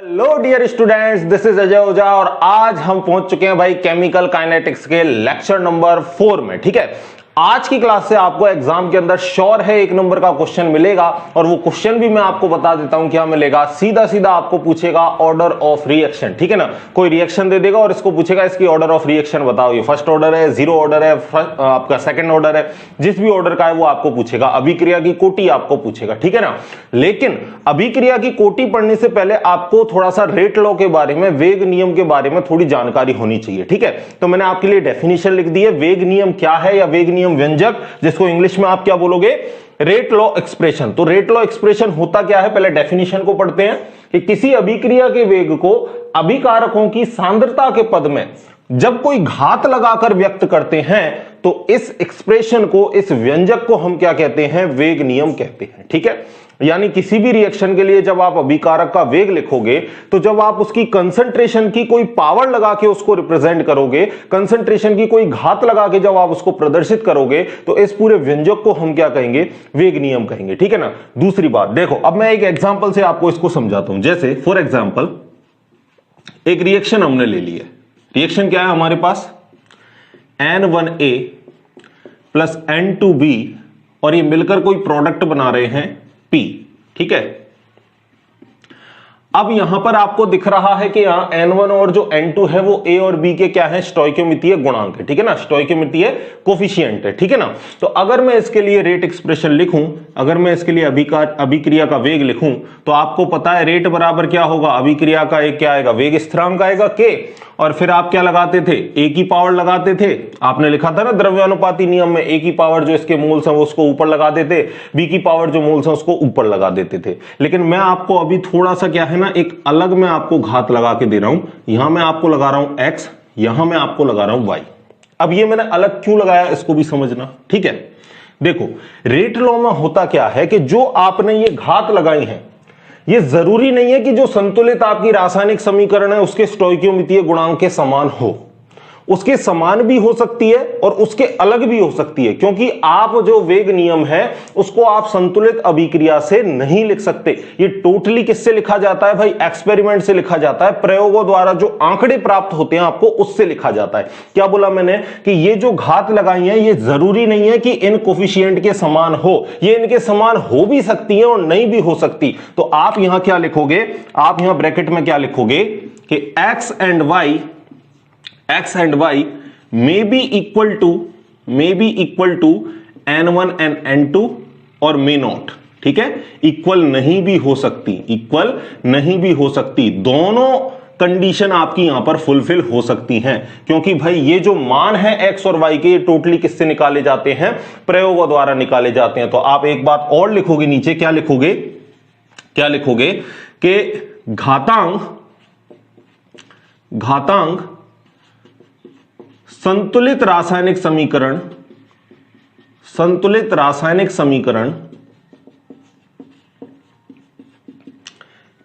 Hello dear students, this is Ajay Ojha और आज हम पहुंच चुके हैं भाई केमिकल काइनेटिक्स के लेक्चर नंबर 4 में। ठीक है, आज की क्लास से आपको एग्जाम के अंदर श्योर है 1 नंबर का क्वेश्चन मिलेगा और वो क्वेश्चन भी मैं आपको बता देता हूं क्या मिलेगा। सीधा सीधा आपको पूछेगा ऑर्डर ऑफ रिएक्शन। ठीक है ना, कोई रिएक्शन दे देगा और इसको पूछेगा इसकी ऑर्डर ऑफ रिएक्शन बताओ, ये फर्स्ट ऑर्डर है, जीरो ऑर्डर है, आपका सेकंड ऑर्डर है, जिस भी ऑर्डर का है वो आपको पूछेगा। अभिक्रिया की कोटि आपको पूछेगा। ठीक है ना, लेकिन अभिक्रिया की कोटि पढ़ने से पहले आपको थोड़ा सा रेट लॉ के बारे में, वेग नियम के बारे में थोड़ी जानकारी होनी चाहिए। ठीक है, तो मैंने आपके लिए डेफिनेशन लिख दी है। वेग नियम क्या है या वेग नियम व्यंजक, जिसको इंग्लिश में आप क्या बोलोगे, रेट लॉ एक्सप्रेशन। तो रेट लॉ एक्सप्रेशन होता क्या है, पहले डेफिनेशन को पढ़ते हैं कि किसी अभिक्रिया के वेग को अभिकारकों की सांद्रता के पद में जब कोई घात लगाकर व्यक्त करते हैं तो इस एक्सप्रेशन को, इस व्यंजक को हम क्या कहते हैं, वेग नियम कहते हैं। ठीक है, यानी किसी भी रिएक्शन के लिए जब आप अभिकारक का वेग लिखोगे तो जब आप उसकी कंसंट्रेशन की कोई पावर लगा के उसको रिप्रेजेंट करोगे, कंसंट्रेशन की कोई घात लगा के जब आप उसको प्रदर्शित करोगे तो इस पूरे व्यंजक को हम क्या कहेंगे, वेग नियम कहेंगे। ठीक है ना। दूसरी बात देखो, अब मैं एक एग्जांपल से आपको इसको समझाता हूं। जैसे फॉर एग्जांपल एक रिएक्शन हमने ले ली है। रिएक्शन क्या है हमारे पास, N1A प्लस N2B और ये मिलकर कोई प्रोडक्ट बना रहे हैं P। ठीक है, अब यहां पर आपको दिख रहा है कि यहां N1 और जो N2 है वो A और B के क्या है, स्टोइकियोमेट्रीय गुणांक है। ठीक है ना, स्टोइकियोमेट्रीय कोफिशिएंट है। ठीक है ना, तो अगर मैं इसके लिए रेट एक्सप्रेशन लिखूं, अगर मैं इसके लिए अभिक्रिया का वेग लिखूं तो आपको पता है रेट बराबर क्या होगा, अभिक्रिया का एक क्या आएगा, वेग स्थिरांक आएगा K, और फिर आप क्या लगाते थे, A की पावर लगाते थे। आपने लिखा था ना द्रव्यानुपाती नियम में, A की पावर जो इसके मोल्स हैं वो उसको ऊपर लगा देते, B की पावर जो मोल्स हैं उसको ऊपर लगा देते थे। लेकिन मैं आपको अभी थोड़ा सा क्या है ना, एक अलग मैं आपको घात लगा के दे रहा हूं। यहां मैं आपको लगा रहा हूं X, यहां मैं आपको लगा रहा हूं Y। अब ये मैंने अलग क्यों लगाया इसको भी समझना। ठीक है, देखो रेट लॉ में होता क्या है कि जो आपने ये घात लगाई है, ये जरूरी नहीं है कि जो संतुलित आपकी रासायनिक समीकरण है उसके स्टोइकियोमेट्रीय गुणांक के समान हो। उसके समान भी हो सकती है और उसके अलग भी हो सकती है, क्योंकि आप जो वेग नियम है उसको आप संतुलित अभिक्रिया से नहीं लिख सकते। ये टोटली किससे लिखा जाता है भाई, एक्सपेरिमेंट से लिखा जाता है, प्रयोगों द्वारा जो आंकड़े प्राप्त होते हैं आपको उससे लिखा जाता है। क्या बोला मैंने कि ये जो घात लगाई है ये जरूरी नहीं है कि इन कोफिशिएंट के समान हो, ये इनके समान हो भी सकती है और नहीं भी हो सकती। तो आप यहां क्या लिखोगे, आप यहां ब्रैकेट में क्या लिखोगे कि x and y may be equal to N1 and N2 और may not। ठीक है, इक्वल नहीं भी हो सकती, इक्वल नहीं भी हो सकती, दोनों कंडीशन आपकी यहां पर फुलफिल हो सकती हैं, क्योंकि भाई ये जो मान है x और y के, ये टोटली किससे निकाले जाते हैं, प्रयोगों द्वारा निकाले जाते हैं। तो आप एक बात और लिखोगे नीचे, क्या लिखोगे, क्या लिखोगे कि घातांक संतुलित रासायनिक समीकरण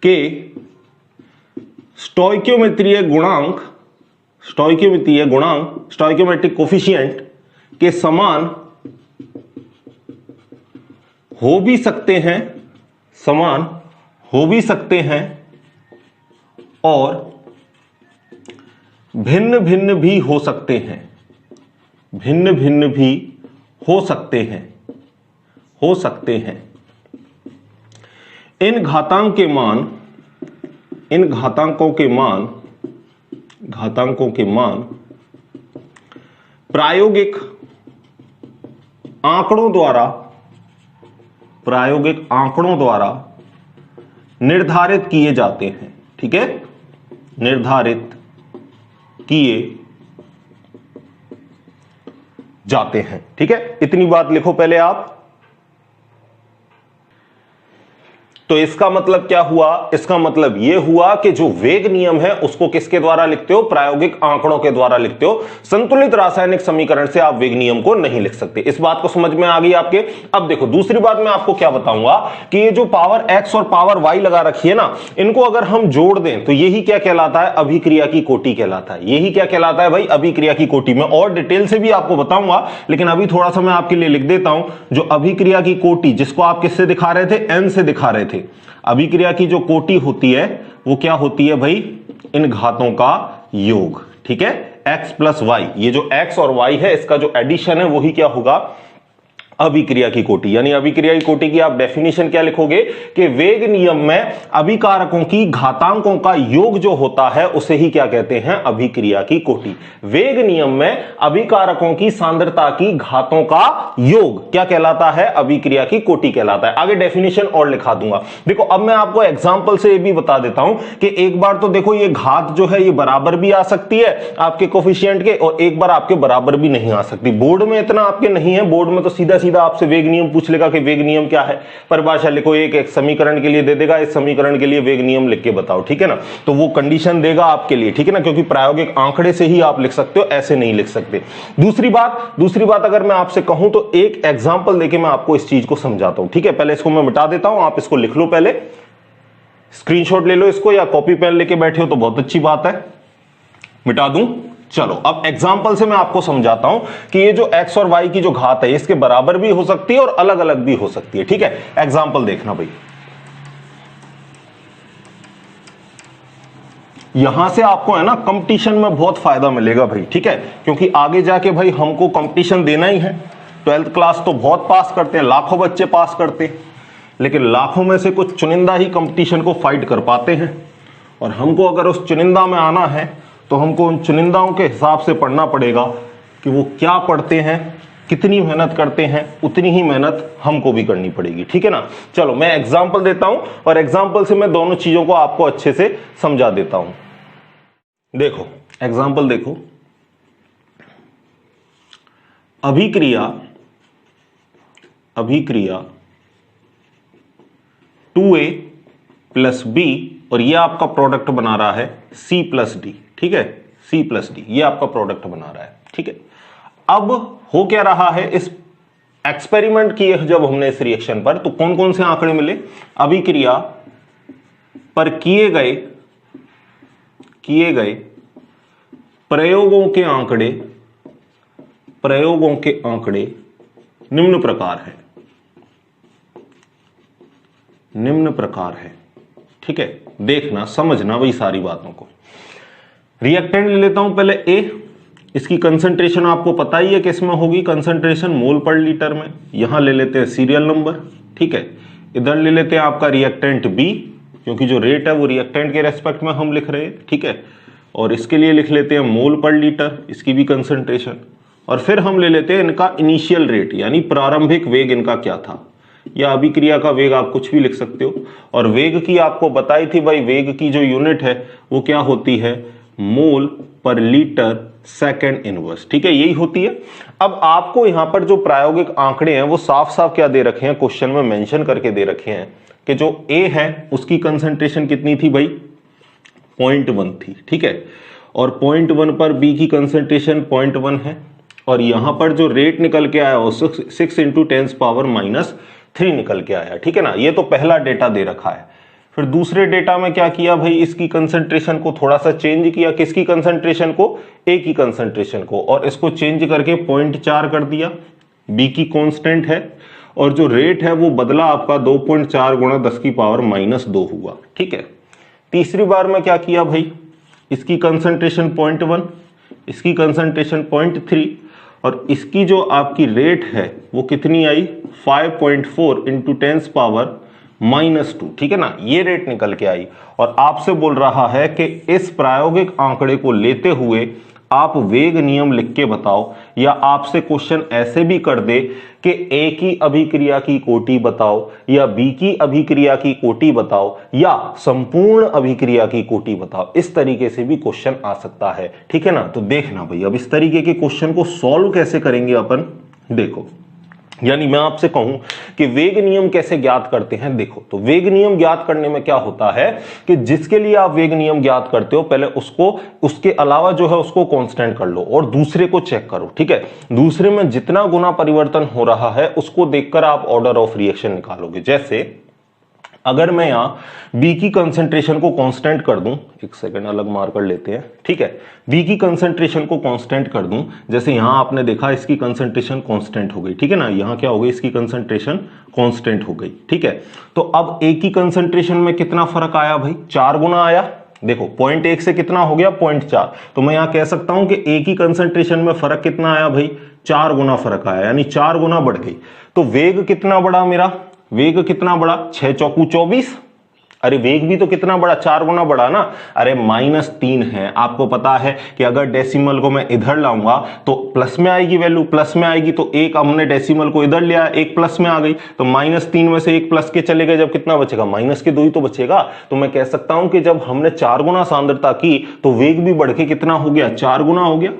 के स्टोइकियोमेट्रिक कोफिशिएंट के समान हो भी सकते हैं और भिन्न भिन्न भी हो सकते हैं, इन घातांकों के मान प्रायोगिक आंकड़ों द्वारा निर्धारित किए जाते हैं। ठीक है, निर्धारित किए जाते हैं। ठीक है, इतनी बात लिखो पहले आप। तो इसका मतलब क्या हुआ, इसका मतलब यह हुआ कि जो वेग नियम है उसको किसके द्वारा लिखते हो, प्रायोगिक आंकड़ों के द्वारा लिखते हो। संतुलित रासायनिक समीकरण से आप वेग नियम को नहीं लिख सकते। इस बात को समझ में आ गई आपके। अब देखो दूसरी बात मैं आपको क्या बताऊंगा कि ये जो पावर x और पावर y लगा रखी है ना, इनको अगर हम जोड़ दें तो यही क्या कहलाता है, अभिक्रिया की कोटि कहलाता है। यही क्या कहलाता है भाई, अभिक्रिया की कोटि। में और डिटेल से भी आपको बताऊंगा, लेकिन अभी थोड़ा सा मैं आपके लिए लिख देता हूं। जो अभिक्रिया की कोटि, जिसको आप किससे दिखा रहे थे, n से दिखा रहे थे, अभिक्रिया की जो कोटि होती है वो क्या होती है भाई, इन घातों का योग, ठीक है, x प्लस वाई, ये जो x और y है इसका जो एडिशन है वही क्या होगा, अभिक्रिया की कोटि। यानी अभिक्रिया की कोटि की आप डेफिनेशन क्या लिखोगे कि वेग नियम में अभिकारकों की घातांकों का योग जो होता है उसे ही क्या कहते हैं, अभिक्रिया की कोटि। वेग नियम में अभिकारकों की सांद्रता की घातों का योग क्या कहलाता है, अभिक्रिया की कोटि कहलाता है। आगे डेफिनेशन और लिखा दूंगा। देखो अब मैं आपको एग्जांपल से ये भी बता देता हूं कि एक बार तो देखो ये घात जो है ये बराबर भी आ सकती है आपके कोफिशिएंट के, और एक बार आपके बराबर भी नहीं आ सकती। बोर्ड में इतना आपके नहीं है, बोर्ड में तो सीधा सीधा आपसे वेग नियम पूछ लेगा कि वेग नियम क्या है, परिभाषा लिखो, एक समीकरण के लिए दे देगा, इस समीकरण के लिए वेग नियम लिख के बताओ, ठीक है ना। तो वो कंडीशन देगा आपके लिए, ठीक है ना, क्योंकि प्रायोगिक आंकड़े से ही आप लिख सकते हो, ऐसे नहीं लिख सकते। दूसरी बात अगर मैं आपसे कहूं तो एक एग्जांपल देके मैं आपको इस चीज को समझाता हूं, ठीक है। पहले इसको मैं मिटा देता हूं, आप इसको लिख लो, पहले स्क्रीनशॉट ले लो इसको, या कॉपी पेन लेके बैठे हो तो बहुत अच्छी बात है, मिटा दूं। चलो अब एग्जाम्पल से मैं आपको समझाता हूं कि ये जो x और y की जो घात है इसके बराबर भी हो सकती है और अलग अलग भी हो सकती है, ठीक है। एग्जाम्पल देखना भाई, यहां से आपको है ना कंपटीशन में बहुत फायदा मिलेगा भाई, ठीक है, क्योंकि आगे जाके भाई हमको कंपटीशन देना ही है। 12th क्लास तो बहुत पास करते हैं, लाखों बच्चे पास करते हैं, लेकिन लाखों में से कुछ चुनिंदा ही कंपटीशन को फाइट कर पाते हैं, और हमको अगर उस चुनिंदा में आना है तो हमको उन चुनिंदाओं के हिसाब से पढ़ना पड़ेगा कि वो क्या पढ़ते हैं, कितनी मेहनत करते हैं, उतनी ही मेहनत हमको भी करनी पड़ेगी, ठीक है ना। चलो मैं एग्जांपल देता हूं और एग्जांपल से मैं दोनों चीजों को आपको अच्छे से समझा देता हूं। देखो एग्जांपल देखो, अभिक्रिया 2a प्लस b, और ये आपका प्रोडक्ट बना रहा है c प्लस डी, ठीक है, c प्लस डी ये आपका प्रोडक्ट बना रहा है, ठीक है। अब हो क्या रहा है, इस एक्सपेरिमेंट किए जब हमने इस रिएक्शन पर, तो कौन कौन से आंकड़े मिले, अभिक्रिया पर किए गए प्रयोगों के आंकड़े निम्न प्रकार है, ठीक है। देखना समझना वही सारी बातों को। रिएक्टेंट ले लेता हूं पहले A, इसकी कंसंट्रेशन आपको पता ही है किसमें होगी, कंसंट्रेशन मोल पर लीटर में। यहां ले लेते हैं सीरियल नंबर, ठीक है। इधर ले लेते हैं आपका रिएक्टेंट B, क्योंकि जो रेट है वो रिएक्टेंट के रेस्पेक्ट में हम लिख रहे हैं, ठीक है। और इसके लिए लिख लेते हैं मोल पर लीटर, इसकी भी कंसंट्रेशन। और फिर हम ले लेते हैं इनका इनिशियल रेट, यानी प्रारंभिक वेग इनका क्या था, या अभिक्रिया का वेग आप कुछ भी लिख सकते हो। और वेग की आपको बताई थी भाई, वेग की जो यूनिट है वो क्या होती है, मोल पर लीटर सेकंड इनवर्स, ठीक है, यही होती है। अब आपको यहां पर जो प्रायोगिक आंकड़े हैं वो साफ साफ क्या दे रखे हैं, क्वेश्चन में मेंशन करके दे रखे हैं कि जो A है उसकी कंसंट्रेशन कितनी थी भाई, 0.1 थी, ठीक है। और 0.1 पर B की कंसंट्रेशन 0.1 है, और यहां पर जो रेट निकल के आया वो 6 × 10⁻³ निकल के आया, ठीक है ना। ये तो पहला डेटा दे रखा है। फिर दूसरे डेटा में क्या किया भाई, इसकी कंसंट्रेशन को थोड़ा सा चेंज किया, किसकी कंसंट्रेशन को, A की कंसंट्रेशन को, और इसको चेंज करके 0.4 कर दिया। B की कांस्टेंट है और जो रेट है वो बदला आपका 2.4 × 10⁻² हुआ, ठीक है। तीसरी बार में क्या किया भाई, इसकी कंसंट्रेशन 0.1, इसकी कंसंट्रेशन 0.3, और इसकी जो आपकी रेट है वो कितनी आई, 5.4 × 10⁻², ठीक है ना। ये रेट निकल के आई, और आपसे बोल रहा है कि इस प्रायोगिक आंकड़े को लेते हुए आप वेग नियम लिख के बताओ, या आपसे क्वेश्चन ऐसे भी कर दे कि A की अभिक्रिया की कोटि बताओ, या B की अभिक्रिया की कोटि बताओ, या संपूर्ण अभिक्रिया की कोटि बताओ। इस तरीके से भी क्वेश्चन आ सकता है, ठीक है ना। तो देखना भाई, अब इस तरीके के क्वेश्चन को सॉल्व कैसे करेंगे अपन, देखो। यानी मैं आपसे कहूं कि वेग नियम कैसे ज्ञात करते हैं, देखो तो वेग नियम ज्ञात करने में क्या होता है कि जिसके लिए आप वेग नियम ज्ञात करते हो पहले उसको, उसके अलावा जो है उसको कांस्टेंट कर लो और दूसरे को चेक करो, ठीक है। दूसरे में जितना गुना परिवर्तन हो रहा है उसको देखकर आप ऑर्डर ऑफ रिएक्शन निकालोगे। जैसे अगर मैं यहां बी की कंसंट्रेशन को कांस्टेंट कर दूं, एक सेकंड अलग मार्कर लेते हैं, ठीक है, बी की कंसंट्रेशन को कांस्टेंट कर दूं, जैसे यहां आपने देखा इसकी कंसंट्रेशन कांस्टेंट हो गई, ठीक है ना, यहां क्या हो गई, इसकी कंसंट्रेशन कांस्टेंट हो गई, ठीक है। तो अब ए की कंसंट्रेशन में कितना फर्क आया भाई, 4 गुना आया। देखो 0.1 से कितना हो गया 0.4, तो मैं यहां कह सकता हूं कि ए की कंसंट्रेशन में फर्क कितना आया भाई, 4 गुना फर्क आया, यानी 4 गुना बढ़ गई। तो वेग कितना बढ़ा मेरा, वेग कितना बढ़ा, 6 चौकू 24, अरे वेग भी तो कितना बड़ा, 4 गुना बढ़ा ना, अरे -3 है। आपको पता है कि अगर डेसिमल को मैं इधर लाऊंगा तो प्लस में आएगी वैल्यू, प्लस में आएगी, तो एक हमने डेसिमल को इधर लिया, एक प्लस में आ गई, तो -3 में से एक प्लस के चले गए, जब कितना बचेगा, -2 ही तो बचेगा। तो मैं कह सकता हूं कि जब हमने 4 गुना सांद्रता की तो वेग भी बढ़ के कितना हो गया, 4 गुना हो गया,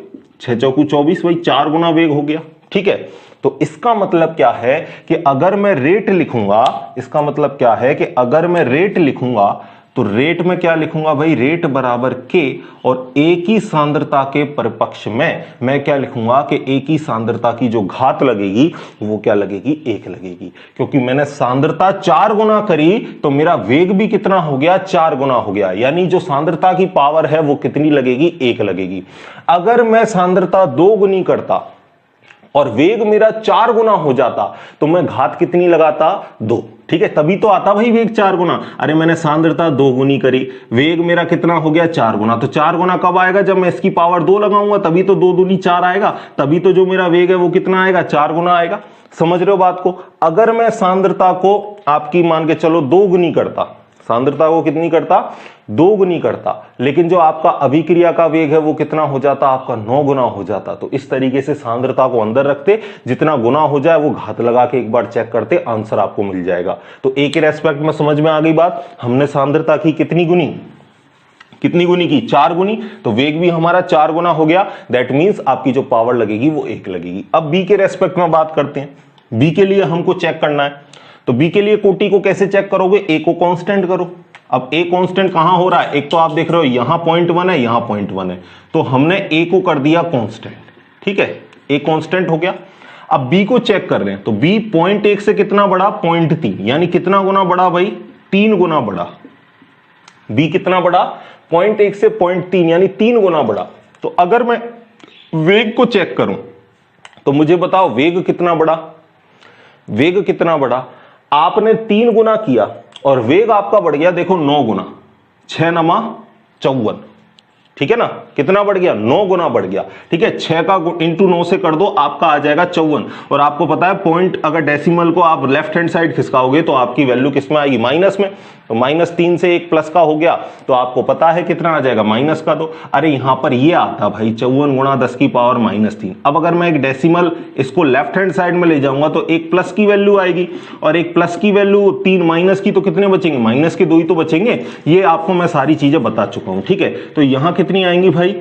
6 चौकू 24, वही 4 गुना वेग हो गया, ठीक है। तो इसका मतलब क्या है कि अगर मैं रेट लिखूंगा, इसका मतलब क्या है कि अगर मैं रेट लिखूंगा तो रेट में क्या लिखूंगा भाई, रेट बराबर के, और एक ही सांद्रता के परिपक्ष में मैं क्या लिखूंगा कि एक ही सांद्रता की जो घात लगेगी वो क्या लगेगी, 1 लगेगी, क्योंकि मैंने सांद्रता 4 गुना करी तो मेरा वेग भी कितना हो गया, 4 गुना हो गया, यानी जो सांद्रता की पावर है वो कितनी लगेगी, 1 लगेगी। अगर मैं सांद्रता 2 गुनी करता और वेग मेरा 4 गुना हो जाता तो मैं घात कितनी लगाता, 2, ठीक है, तभी तो आता भाई वेग 4 गुना। अरे मैंने सांद्रता 2 गुनी करी, वेग मेरा कितना हो गया, 4 गुना, तो 4 गुना कब आएगा, जब मैं इसकी पावर 2 लगाऊंगा, तभी तो 2 दूनी 4 आएगा, तभी तो जो मेरा वेग है वो कितना आएगा, 4 गुना आएगा। समझ रहे हो बात को। अगर मैं सांद्रता को आपकी मान के चलो 2 गुनी करता, सांद्रता को कितनी करता, 2 गुनी करता, लेकिन जो आपका अभिक्रिया का वेग है वो कितना हो जाता, आपका 9 गुना हो जाता। तो इस तरीके से सांद्रता को अंदर रखते, जितना गुना हो जाए वो घात लगा के एक बार चेक करते, आंसर आपको मिल जाएगा। तो ए के रेस्पेक्ट में समझ में आ गई बात, हमने सांद्रता की कितनी गुनी, कितनी गुनी की, 4 गुनी, तो वेग भी हमारा 4 गुना हो गया, दैट मींस आपकी जो पावर लगेगी वो 1 लगेगी। अब बी के रेस्पेक्ट में बात करते हैं, बी के लिए हमको चेक करना है, तो बी के लिए कोटि को कैसे चेक करोगे, ए को कांस्टेंट करो। अब ए कांस्टेंट कहां हो रहा है, एक तो आप देख रहे हो यहां 0.1 है, यहां 0.1 है, तो हमने ए को कर दिया कांस्टेंट, ठीक है, ए कांस्टेंट हो गया। अब बी को चेक कर रहे हैं, तो बी 0.1 से कितना बड़ा, 0.3, यानी कितना गुना बड़ा भाई, 3 गुना बड़ा। बी कितना बड़ा, 0.1 से 0.3, यानी 3 गुना बड़ा। तो अगर मैं वेग को चेक करूं तो मुझे बताओ वेग कितना बड़ा, वेग कितना बड़ा, आपने 3 गुना किया और वेग आपका बढ़ गया, देखो 9 गुना, 6 नमा 54, ठीक है ना, कितना बढ़ गया, 9 गुना बढ़ गया, ठीक है, 6 का इंटू 9 से कर दो, आपका आ जाएगा 54। और आपको पता है पॉइंट, अगर डेसिमल को आप लेफ्ट हैंड साइड खिसकाओगे तो आपकी वैल्यू किस में आएगी, माइनस में, तो -3 से एक प्लस का हो गया, तो आपको पता है कितना आ जाएगा, माइनस का 2। अरे यहां पर ये आता भाई 54 गुणा 10 की पावर -3। अब अगर मैं एक डेसिमल इसको लेफ्ट हैंड साइड में ले जाऊंगा तो एक प्लस की वैल्यू आएगी, और एक प्लस की वैल्यू 3, माइनस की तो कितने बचेंगे, माइनस के 2 ही तो बचेंगे। ये आपको मैं सारी चीजें बता चुका हूं, ठीक है। तो यहां कितनी आएंगी भाई,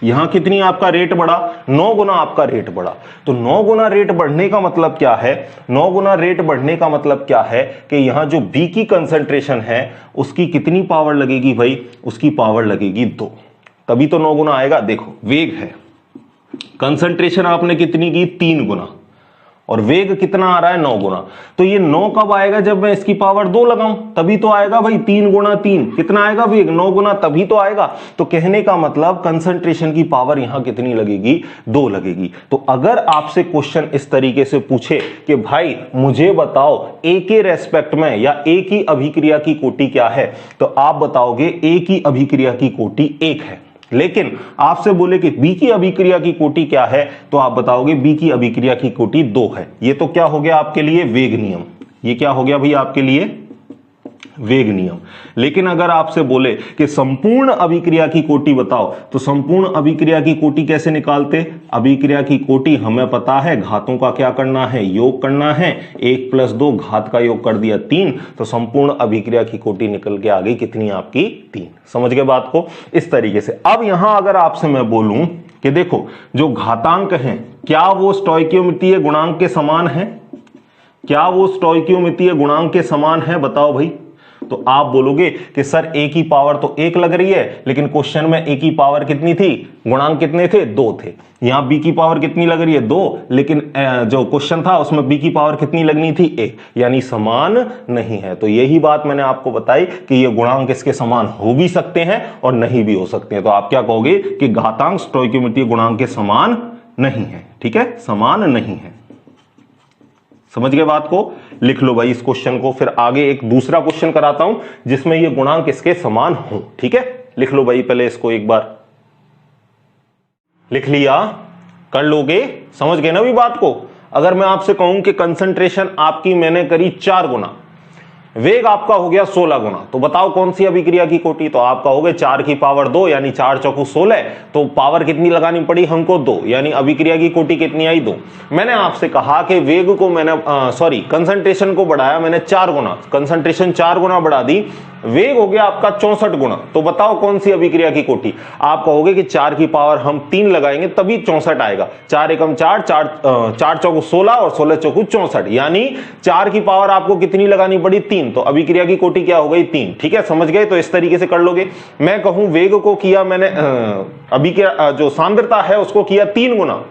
यहां कितनी आपका रेट बढ़ा, 9 गुना आपका रेट बढ़ा। तो 9 गुना रेट बढ़ने का मतलब क्या है, 9 गुना रेट बढ़ने का मतलब क्या है कि यहां जो बी की कंसंट्रेशन है उसकी कितनी पावर लगेगी भाई, उसकी पावर लगेगी 2, तभी तो 9 गुना आएगा। देखो वेग है, कंसंट्रेशन आपने कितनी की, 3 गुना, और वेग कितना आ रहा है, 9 गुना। तो ये 9 कब आएगा, जब मैं इसकी पावर 2 लगाऊं, तभी तो आएगा भाई, 3 गुना 3 कितना आएगा वेग, 9 गुना, तभी तो आएगा। तो कहने का मतलब कंसंट्रेशन की पावर यहां कितनी लगेगी, 2 लगेगी। तो अगर आपसे क्वेश्चन इस तरीके से पूछे कि भाई मुझे बताओ ए के रेस्पेक्ट में या ए की अभिक्रिया की कोटि क्या है, तो आप बताओगे ए की अभिक्रिया की कोटि 1 है। लेकिन आपसे बोले कि बी की अभिक्रिया की कोटि क्या है, तो आप बताओगे बी की अभिक्रिया की कोटि 2 है। ये तो क्या हो गया आपके लिए, वेग नियम। ये क्या हो गया भाई आपके लिए, वेग नियम। लेकिन अगर आपसे बोले कि संपूर्ण अभिक्रिया की कोटि बताओ, तो संपूर्ण अभिक्रिया की कोटि कैसे निकालते, अभिक्रिया की कोटि हमें पता है, घातों का क्या करना है, योग करना है, 1 + 2 घात का योग कर दिया 3, तो संपूर्ण अभिक्रिया की कोटि निकल के आ गई कितनी आपकी, 3। समझ गए बात को, इस तरीके से। अब यहां अगर आपसे मैं बोलूं कि देखो जो घातांक हैं क्या वो स्टोइकियोमेट्रीय गुणांक के समान है, क्या वो स्टोइकियोमेट्रीय गुणांक के समान है, बताओ भाई। तो आप बोलोगे कि सर ए की पावर तो 1 लग रही है, लेकिन क्वेश्चन में ए की पावर कितनी थी, गुणांक कितने थे, 2 थे। यहां बी की पावर कितनी लग रही है, 2, लेकिन जो क्वेश्चन था उसमें बी की पावर कितनी लगनी थी, 1, यानी समान नहीं है। तो यही बात मैंने आपको बताई कि ये गुणांक इसके समान हो भी सकते हैं और नहीं भी हो सकते हैं। तो आप क्या कहोगे कि घातांक स्टोइकियोमेट्रिक गुणांक के समान नहीं है। ठीक है, समान नहीं है। समझ गए बात को? लिख लो भाई इस क्वेश्चन को, फिर आगे एक दूसरा क्वेश्चन कराता हूं जिसमें ये गुणांक इसके समान हो। ठीक है, लिख लो भाई पहले इसको एक बार। लिख लिया? कर लोगे? समझ गए ना भी बात को? अगर मैं आपसे कहूं कि कंसंट्रेशन आपकी मैंने करी 4 गुना, वेग आपका हो गया 16 गुना, तो बताओ कौन सी अभिक्रिया की कोटि? तो आपका हो गया 4 की पावर 2, यानी 4 चौकू 16, तो पावर कितनी लगानी पड़ी हमको, 2, यानी अभिक्रिया की कोटि कितनी आई, 2। मैंने आपसे कहा कि वेग को मैंने कंसंट्रेशन को बढ़ाया मैंने 4 गुना, कंसंट्रेशन 4 गुना बढ़ा दी, वेग हो गया आपका 64 गुना, तो बताओ कौन सी अभिक्रिया की कोटि? आप कहोगे कि 4 की पावर हम 3 लगाएंगे तभी 64 आएगा। 4 एकम 4, 4 चौकू 16 और 16 चौकू 64, यानी 4 की पावर आपको कितनी लगानी पड़ी, 3, तो अभिक्रिया की कोटि क्या हो गई, 3। ठीक है, समझ गए? तो इस तरीके से कर लोगे। मैं कहूं वेग को किया मैंने अभिक्रिया जो सांद्रता है उसको किया 3 गुना,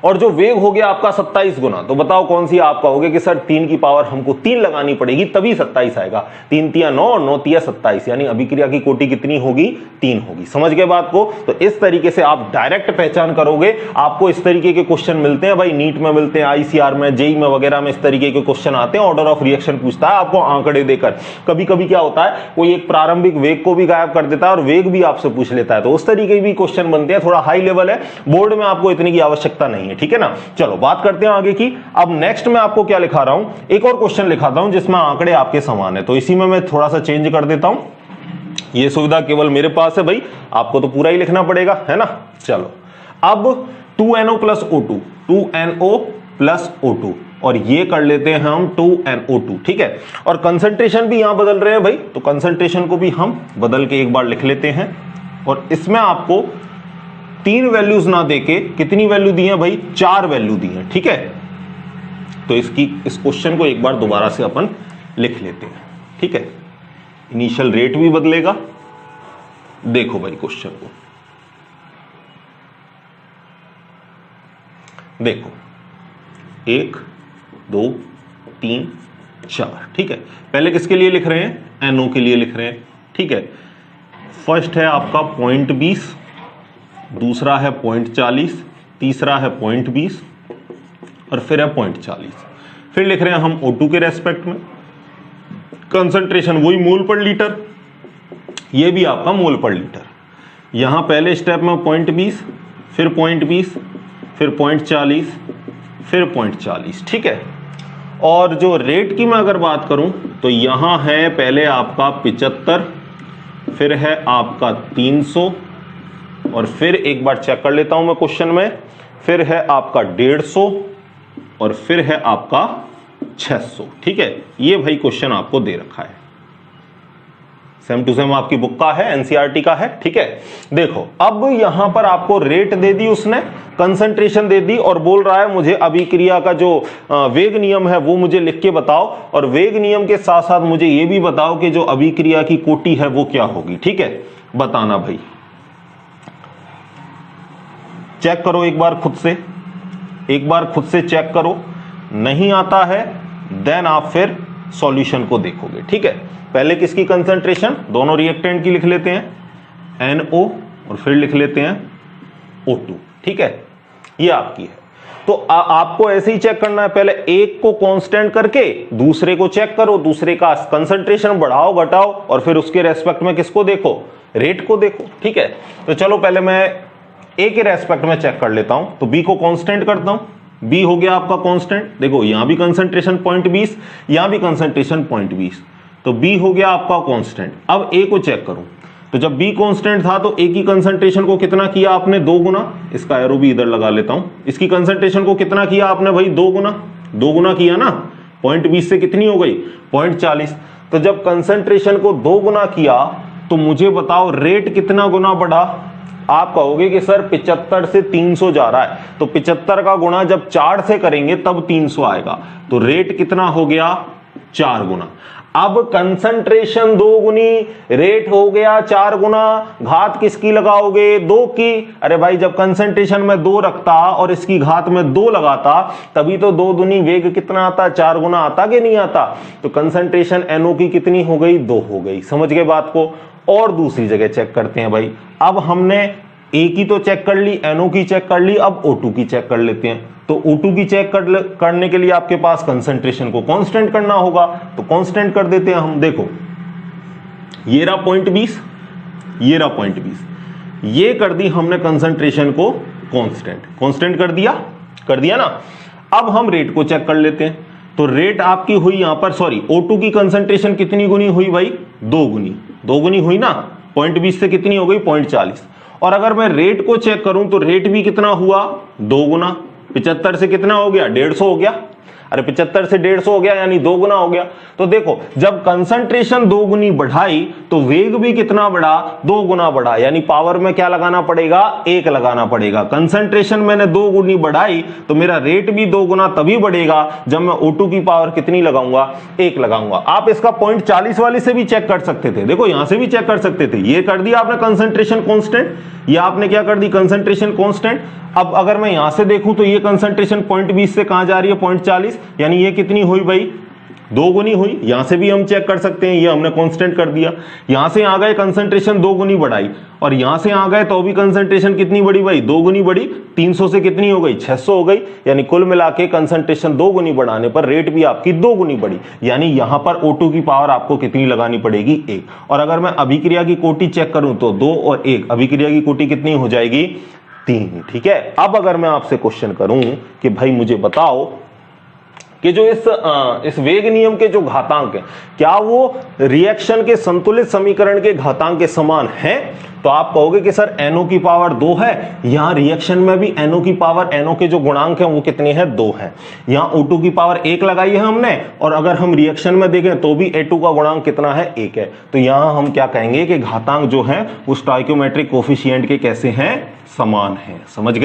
और जो वेग हो गया आपका 27 गुना, तो बताओ कौन सी? आप कहोगे कि सर 3 की पावर हमको 3 लगानी पड़ेगी तभी 27 आएगा। 3 तिया 9 और 9 तिया 27, यानी अभिक्रिया की कोटि कितनी होगी, 3 होगी। समझ गए बात को? तो इस तरीके से आप डायरेक्ट पहचान करोगे। आपको इस तरीके के क्वेश्चन मिलते हैं भाई, नीट में मिलते हैं, आईसीआर में, जेई में वगैरह में इस तरीके के क्वेश्चन आते हैं। ऑर्डर ऑफ रिएक्शन पूछता है आपको आंकड़े देकर। कभी कभी क्या होता है, कोई एक प्रारंभिक वेग को भी गायब कर देता है और वेग भी आपसे पूछ लेता है, तो उस तरीके भी क्वेश्चन बनते हैं। थोड़ा हाई लेवल है, बोर्ड में आपको इतनी की आवश्यकता नहीं है। ठीक है ना? चलो बात करते हैं आगे की। अब नेक्स्ट मैं आपको क्या लिखा रहा हूं, एक और क्वेश्चन लिखाता हूं जिसमें आंकड़े आपके समान है, तो इसी में मैं थोड़ा सा चेंज कर देता हूं। ये सुविधा केवल मेरे पास है भाई, आपको तो पूरा ही लिखना पड़ेगा, है ना? चलो, अब 2NO plus O2, 2NO plus O2, और ये कर लेते हैं हम 2NO2। ठीक है, और कंसंट्रेशन भी यहां बदल रहे हैं भाई, तो कंसंट्रेशन को भी हम बदल के एक बार लिख लेते हैं। और इसमें आपको 3 वैल्यूज ना देके कितनी वैल्यू दी है भाई, 4 वैल्यू दी है। ठीक है, तो इस क्वेश्चन को एक बार दोबारा से अपन लिख लेते हैं। ठीक है, इनिशियल रेट भी बदलेगा। देखो भाई क्वेश्चन को, देखो 1 2 3 4। ठीक है, पहले किसके लिए लिख रहे हैं, NO के लिए लिख रहे हैं। ठीक है, फर्स्ट है आपका 0.20, दूसरा है 0.40, तीसरा है 0.20 और फिर है 0.40। फिर लिख रहे हैं हम O2 के रेस्पेक्ट में, कंसंट्रेशन वही मोल पर लीटर, ये भी आपका मोल पर लीटर। यहां पहले स्टेप में 0.20, फिर 0.20, फिर 0.40, फिर 0.40। ठीक है, और जो रेट की मैं अगर बात करूं तो यहां है पहले आपका 75, फिर है आपका 300, और फिर एक बार चेक कर लेता हूं मैं क्वेश्चन में, फिर है आपका 150 और फिर है आपका 600। ठीक है, ये भाई क्वेश्चन आपको दे रखा है, सेम टू सेम आपकी बुक का है, एनसीईआरटी का है। ठीक है, देखो अब यहां पर आपको रेट दे दी उसने, कंसंट्रेशन दे दी, और बोल रहा है मुझे अभिक्रिया का जो वेग नियम है वो मुझे लिख के बताओ, और वेग नियम के साथ साथ मुझे ये भी बताओ कि जो अभिक्रिया की कोटि है वो क्या होगी। ठीक है, बताना भाई, चेक करो एक बार खुद से, एक बार खुद से चेक करो, नहीं आता है देन आप फिर सॉल्यूशन को देखोगे। ठीक है, पहले किसकी कंसंट्रेशन, दोनों रिएक्टेंट की लिख लेते हैं, NO, और फिर लिख लेते हैं O2। ठीक है, ये आपकी है। तो आपको ऐसे ही चेक करना है, पहले एक को कांस्टेंट करके दूसरे को चेक करो, दूसरे का कंसंट्रेशन बढ़ाओ घटाओ, और फिर उसके रेस्पेक्ट में किसको देखो, रेट को देखो। ठीक है, तो चलो पहले मैं ए के रेस्पेक्ट में चेक कर लेता हूं, तो बी को कांस्टेंट करता हूं। बी हो गया आपका कांस्टेंट, देखो यहां भी कंसंट्रेशन 0.20, यहां भी कंसंट्रेशन 0.20, तो बी हो गया आपका कांस्टेंट। अब ए को चेक करूं, तो जब बी कांस्टेंट था तो ए की कंसंट्रेशन को कितना किया आपने, 2 गुना, इसका एरो भी इधर लगा लेता हूं, इसकी कंसंट्रेशन को कितना किया आपने भाई, 2 गुना, 2 गुना किया ना, 0.20 से कितनी हो गई, 0.40। तो जब कंसंट्रेशन को 2 गुना किया तो मुझे बताओ रेट कितना गुना बढ़ा। आप कहोगे कि सर 75 से 300 जा रहा है, तो 75 का गुणा जब 4 से करेंगे तब 300 आएगा, तो रेट कितना हो गया, 4 गुना। अब कंसंट्रेशन 2 गुनी, रेट हो गया 4 गुना, घात किसकी लगाओगे? 2 की। अरे भाई जब कंसंट्रेशन में 2 रखता और इसकी घात में 2 लगाता तभी तो 2 दुनी वेग कितना आता? 4 गुना आता कि नहीं आता? तो कंसंट्रेशन NO की कितनी हो गई? 2 हो गई। समझ गए बात को? और दूसरी जगह चेक करते हैं भाई। अब हमने A की तो चेक कर ली, NO की चेक कर ली, अब O2 की चेक कर लेते हैं। तो O2 की चेक करने के लिए आपके पास कंसंट्रेशन को कांस्टेंट करना होगा, तो कांस्टेंट कर देते हैं हम। देखो ये रहा 0.20, ये रहा 0.20, ये कर दी हमने कंसंट्रेशन को कांस्टेंट कर दिया ना। अब हम रेट को चेक कर लेते हैं। तो रेट आपकी हुई यहां पर, सॉरी O2 की कंसंट्रेशन कितनी गुनी हुई भाई? 2 गुनी हुई ना। 0.20 से कितनी हो गई? 0.40। और अगर मैं रेट को चेक करूं तो रेट भी कितना हुआ? 2 गुना। 75 से कितना हो गया? 150 हो गया। अरे 75 से 150 हो गया यानी 2 गुना हो गया। तो देखो जब कंसंट्रेशन 2 गुनी बढ़ाई तो वेग भी कितना बढ़ा? 2 गुना बढ़ा। यानी पावर में क्या लगाना पड़ेगा? 1 लगाना पड़ेगा। कंसंट्रेशन मैंने 2 गुनी बढ़ाई तो मेरा रेट भी 2 गुना तभी बढ़ेगा जब मैं O2 की पावर कितनी लगाऊंगा? 1 लगाऊंगा। आप इसका 0.40 वाले से भी चेक कर सकते थे। देखो यहां से भी चेक कर सकते थे। ये कर दिया आपने कंसंट्रेशन कांस्टेंट, ये आपने क्या कर दी? Concentration constant. अब अगर मैं यहां से देखूं तो ये कंसंट्रेशन 0.20 से कहां जा रही है? 0.40। यानी ये कितनी हुई भाई? 2 गुनी हुई। यहां से भी हम चेक कर सकते हैं, ये हमने कांस्टेंट कर दिया। यहां से आ गए कंसंट्रेशन 2 गुनी बढ़ाई और यहां से आ गए तो भी कंसंट्रेशन कितनी बढ़ी भाई? 2 गुनी बढ़ी। 300 से कितनी हो गई? 600 हो गई। यानी कुल मिला के कंसंट्रेशन 2 गुनी बढ़ाने पर रेट भी आपकी 2 गुनी बढ़ी। यानी यहां पर O2 की पावर आपको कितनी लगानी पड़ेगी? 1। और अगर मैं अभिक्रिया की कोटि चेक करूं तो 2 और 1, अभिक्रिया की कोटि कितनी हो जाएगी? 3। ठीक है। अब अगर मैं आपसे क्वेश्चन करूं कि भाई मुझे बताओ कि जो इस वेग नियम के जो घातांक हैं क्या वो रिएक्शन के संतुलित समीकरण के घातांक के समान हैं? तो आप कहोगे कि सर NO की पावर 2 है, यहां रिएक्शन में भी NO की पावर, NO के जो गुणांक हैं वो कितने हैं? 2 हैं। यहां O2 की पावर 1 लगाई है हमने और अगर हम रिएक्शन में देखें तो भी A2 का गुणांक कितना है? 1 है। तो यहां हम क्या कहेंगे कि घातांक जो है वो स्टोइकोमेट्रिक कोफिशिएंट के कैसे हैं? समान हैं। समझ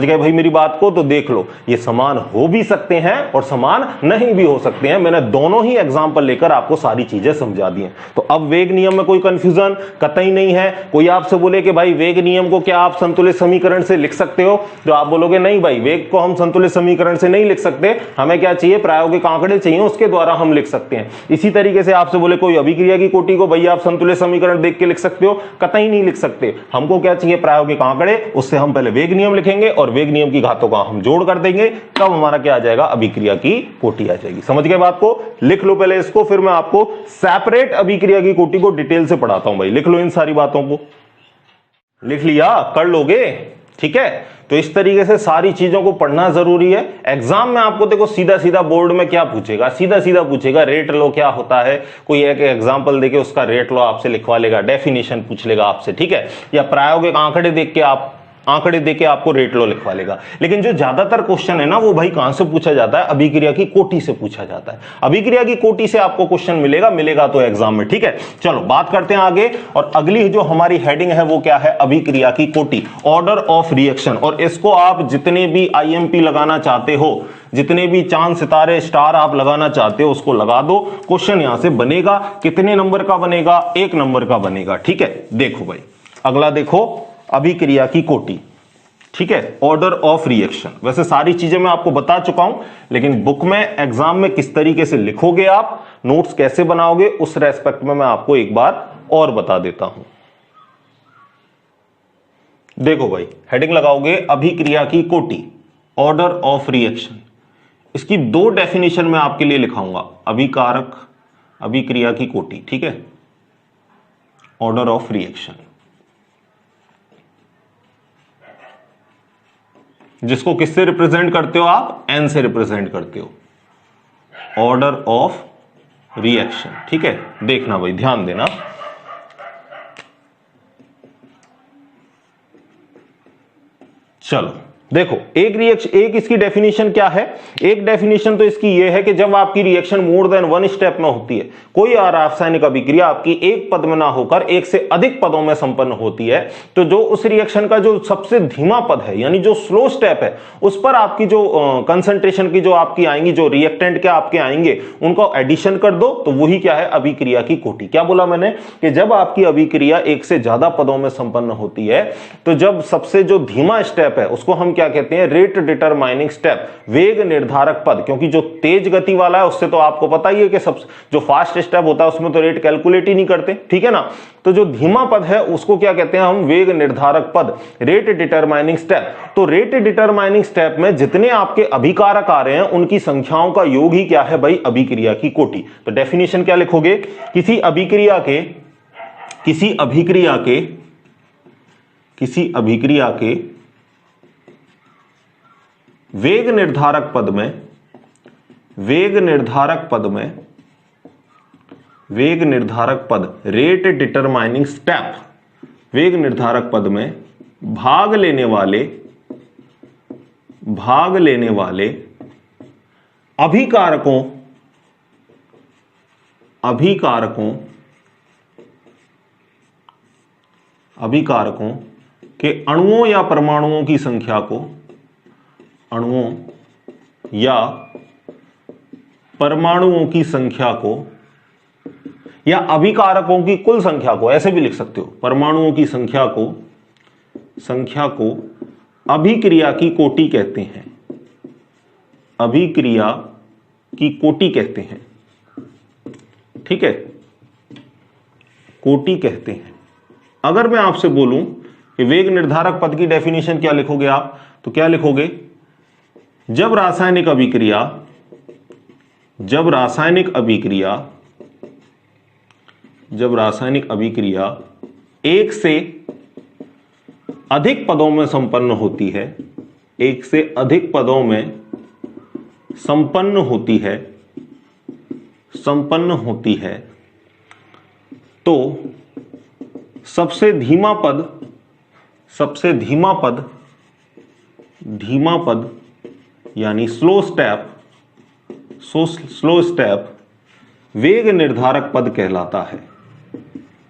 गए भाई मेरी बात को? तो देख लो ये समान हो भी सकते हैं और समान नहीं भी हो सकते हैं। मैंने दोनों ही एग्जांपल लेकर आपको सारी चीजें समझा दी हैं। तो अब वेग नियम में कोई कंफ्यूजन कतई नहीं है। कोई आपसे बोले कि भाई वेग नियम को क्या आप संतुलित समीकरण से लिख सकते हो? तो आप बोलोगे नहीं भाई, वेग को हम संतुलित समीकरण से नहीं लिख सकते, हमें क्या चाहिए? प्रायोगिक आंकड़े चाहिए, उसके द्वारा हम लिख सकते हैं। इसी तरीके से आपसे बोले कोई अभिक्रिया की कोटि को भैया आप संतुलित समीकरण देख के लिख सकते हो? कतई नहीं लिख सकते। हमको क्या चाहिए? प्रायोगिक आंकड़े। उससे हम पहले वेग नियम लिखेंगे और वेग नियम की घातों का हम जोड़ कर देंगे, तब हमारा क्या आ जाएगा? अभिक्रिया की कोटि आ जाएगी। समझ गए बात को? लिख लो पहले इसको, फिर मैं आपको सेपरेट अभिक्रिया की कोटि को डिटेल से पढ़ाता हूं भाई। लिख लो इन सारी बातों को। लिख लिया? कर लोगे? ठीक है। तो इस तरीके से सारी चीजों को पढ़ना जरूरी है। एग्जाम में आपको देखो सीधा सीधा बोर्ड में क्या पूछेगा? सीधा सीधा पूछेगा रेट लो क्या होता है। कोई एक एग्जांपल देके उसका रेट लो आपसे लिखवा लेगा, डेफिनेशन पूछ लेगा आपसे, ठीक है। या प्रायोगिक आंकड़े देख के आंकड़े देके आपको रेट लो लिखवा लेगा। लेकिन जो ज्यादातर क्वेश्चन है ना वो भाई कहां से पूछा जाता है? अभिक्रिया की कोटि से पूछा जाता है। अभिक्रिया की कोटि से आपको क्वेश्चन मिलेगा तो एग्जाम में, ठीक है। चलो बात करते हैं आगे। और अगली जो हमारी हेडिंग है वो क्या है? अभिक्रिया की कोटि, ऑर्डर ऑफ रिएक्शन। और इसको आप जितने भी IMP लगाना चाहते हो, जितने भी चांद सितारे स्टार आप लगाना चाहते हो उसको लगा दो। क्वेश्चन यहां से बनेगा। कितने नंबर का बनेगा? 1 नंबर का बनेगा, ठीक है। देखो भाई अगला देखो, अभिक्रिया की कोटि, ठीक है, ऑर्डर ऑफ रिएक्शन। वैसे सारी चीजें मैं आपको बता चुका हूं, लेकिन बुक में एग्जाम में किस तरीके से लिखोगे आप, नोट्स कैसे बनाओगे, उस रेस्पेक्ट में मैं आपको एक बार और बता देता हूं। देखो भाई हेडिंग लगाओगे अभिक्रिया की कोटि, ऑर्डर ऑफ रिएक्शन। इसकी 2 डेफिनेशन मैं आपके लिए लिखाऊंगा, अभिकारक, अभिक्रिया की कोटि, ठीक है, ऑर्डर ऑफ रिएक्शन, जिसको किससे रिप्रेजेंट करते हो आप? N से रिप्रेजेंट करते हो, ऑर्डर ऑफ रिएक्शन, ठीक है। देखना भाई, ध्यान देना। चलो देखो एक इसकी डेफिनेशन क्या है, एक डेफिनेशन तो इसकी ये है कि जब आपकी reaction more than one step में होती है, कोई रासायनिक अभिक्रिया आपकी एक पद में ना होकर एक से अधिक पदों में संपन्न होती है, तो जो उस रिएक्शन का जो सबसे धीमा पद है यानी जो स्लो स्टेप है, उस पर आपकी जो कंसंट्रेशन की जो आपकी आएंगी, जो रिएक्टेंट के आपके आएंगे, उनको एडिशन कर दो, तो वही क्या है, अभिक्रिया की कोटि। क्या बोला मैंने कि जब आपकी अभिक्रिया एक से ज्यादा पदों में संपन्न होती है, तो जब सबसे जो धीमा स्टेप है उसको हम क्या कहते हैं, रेट डिटरमाइनिंग स्टेप, वेग निर्धारक पद। क्योंकि जो तेज गति वाला है उससे तो आपको पता ही है कि सब जो फास्ट स्टेप होता है उसमें तो रेट कैलकुलेट ही नहीं करते, ठीक है ना। तो जो धीमा पद है उसको क्या कहते हैं हम, वेग निर्धारक पद, रेट डिटरमाइनिंग स्टेप। तो रेट डिटरमाइनिंग स्टेप में जितने आपके अभिकारक आ रहे हैं उनकी संख्याओं का योग ही क्या है भाई, अभिक्रिया की कोटि। तो डेफिनेशन क्या लिखोगे, किसी अभिक्रिया के वेग निर्धारक पद रेट डिटरमाइनिंग स्टेप, वेग निर्धारक पद में भाग लेने वाले अभिकारकों के अणुओं या परमाणुओं की संख्या को या अभिकारकों की कुल संख्या को, ऐसे भी लिख सकते हो, परमाणुओं की संख्या को अभिक्रिया की कोटि कहते हैं, अभिक्रिया की कोटि कहते हैं, ठीक है, कोटि कहते हैं। अगर मैं आपसे बोलूं कि वेग निर्धारक पद की डेफिनेशन क्या लिखोगे आप, तो क्या लिखोगे, जब रासायनिक अभिक्रिया एक से अधिक पदों में संपन्न होती है, तो सबसे धीमा पद यानी स्लो स्टेप वेग निर्धारक पद कहलाता है।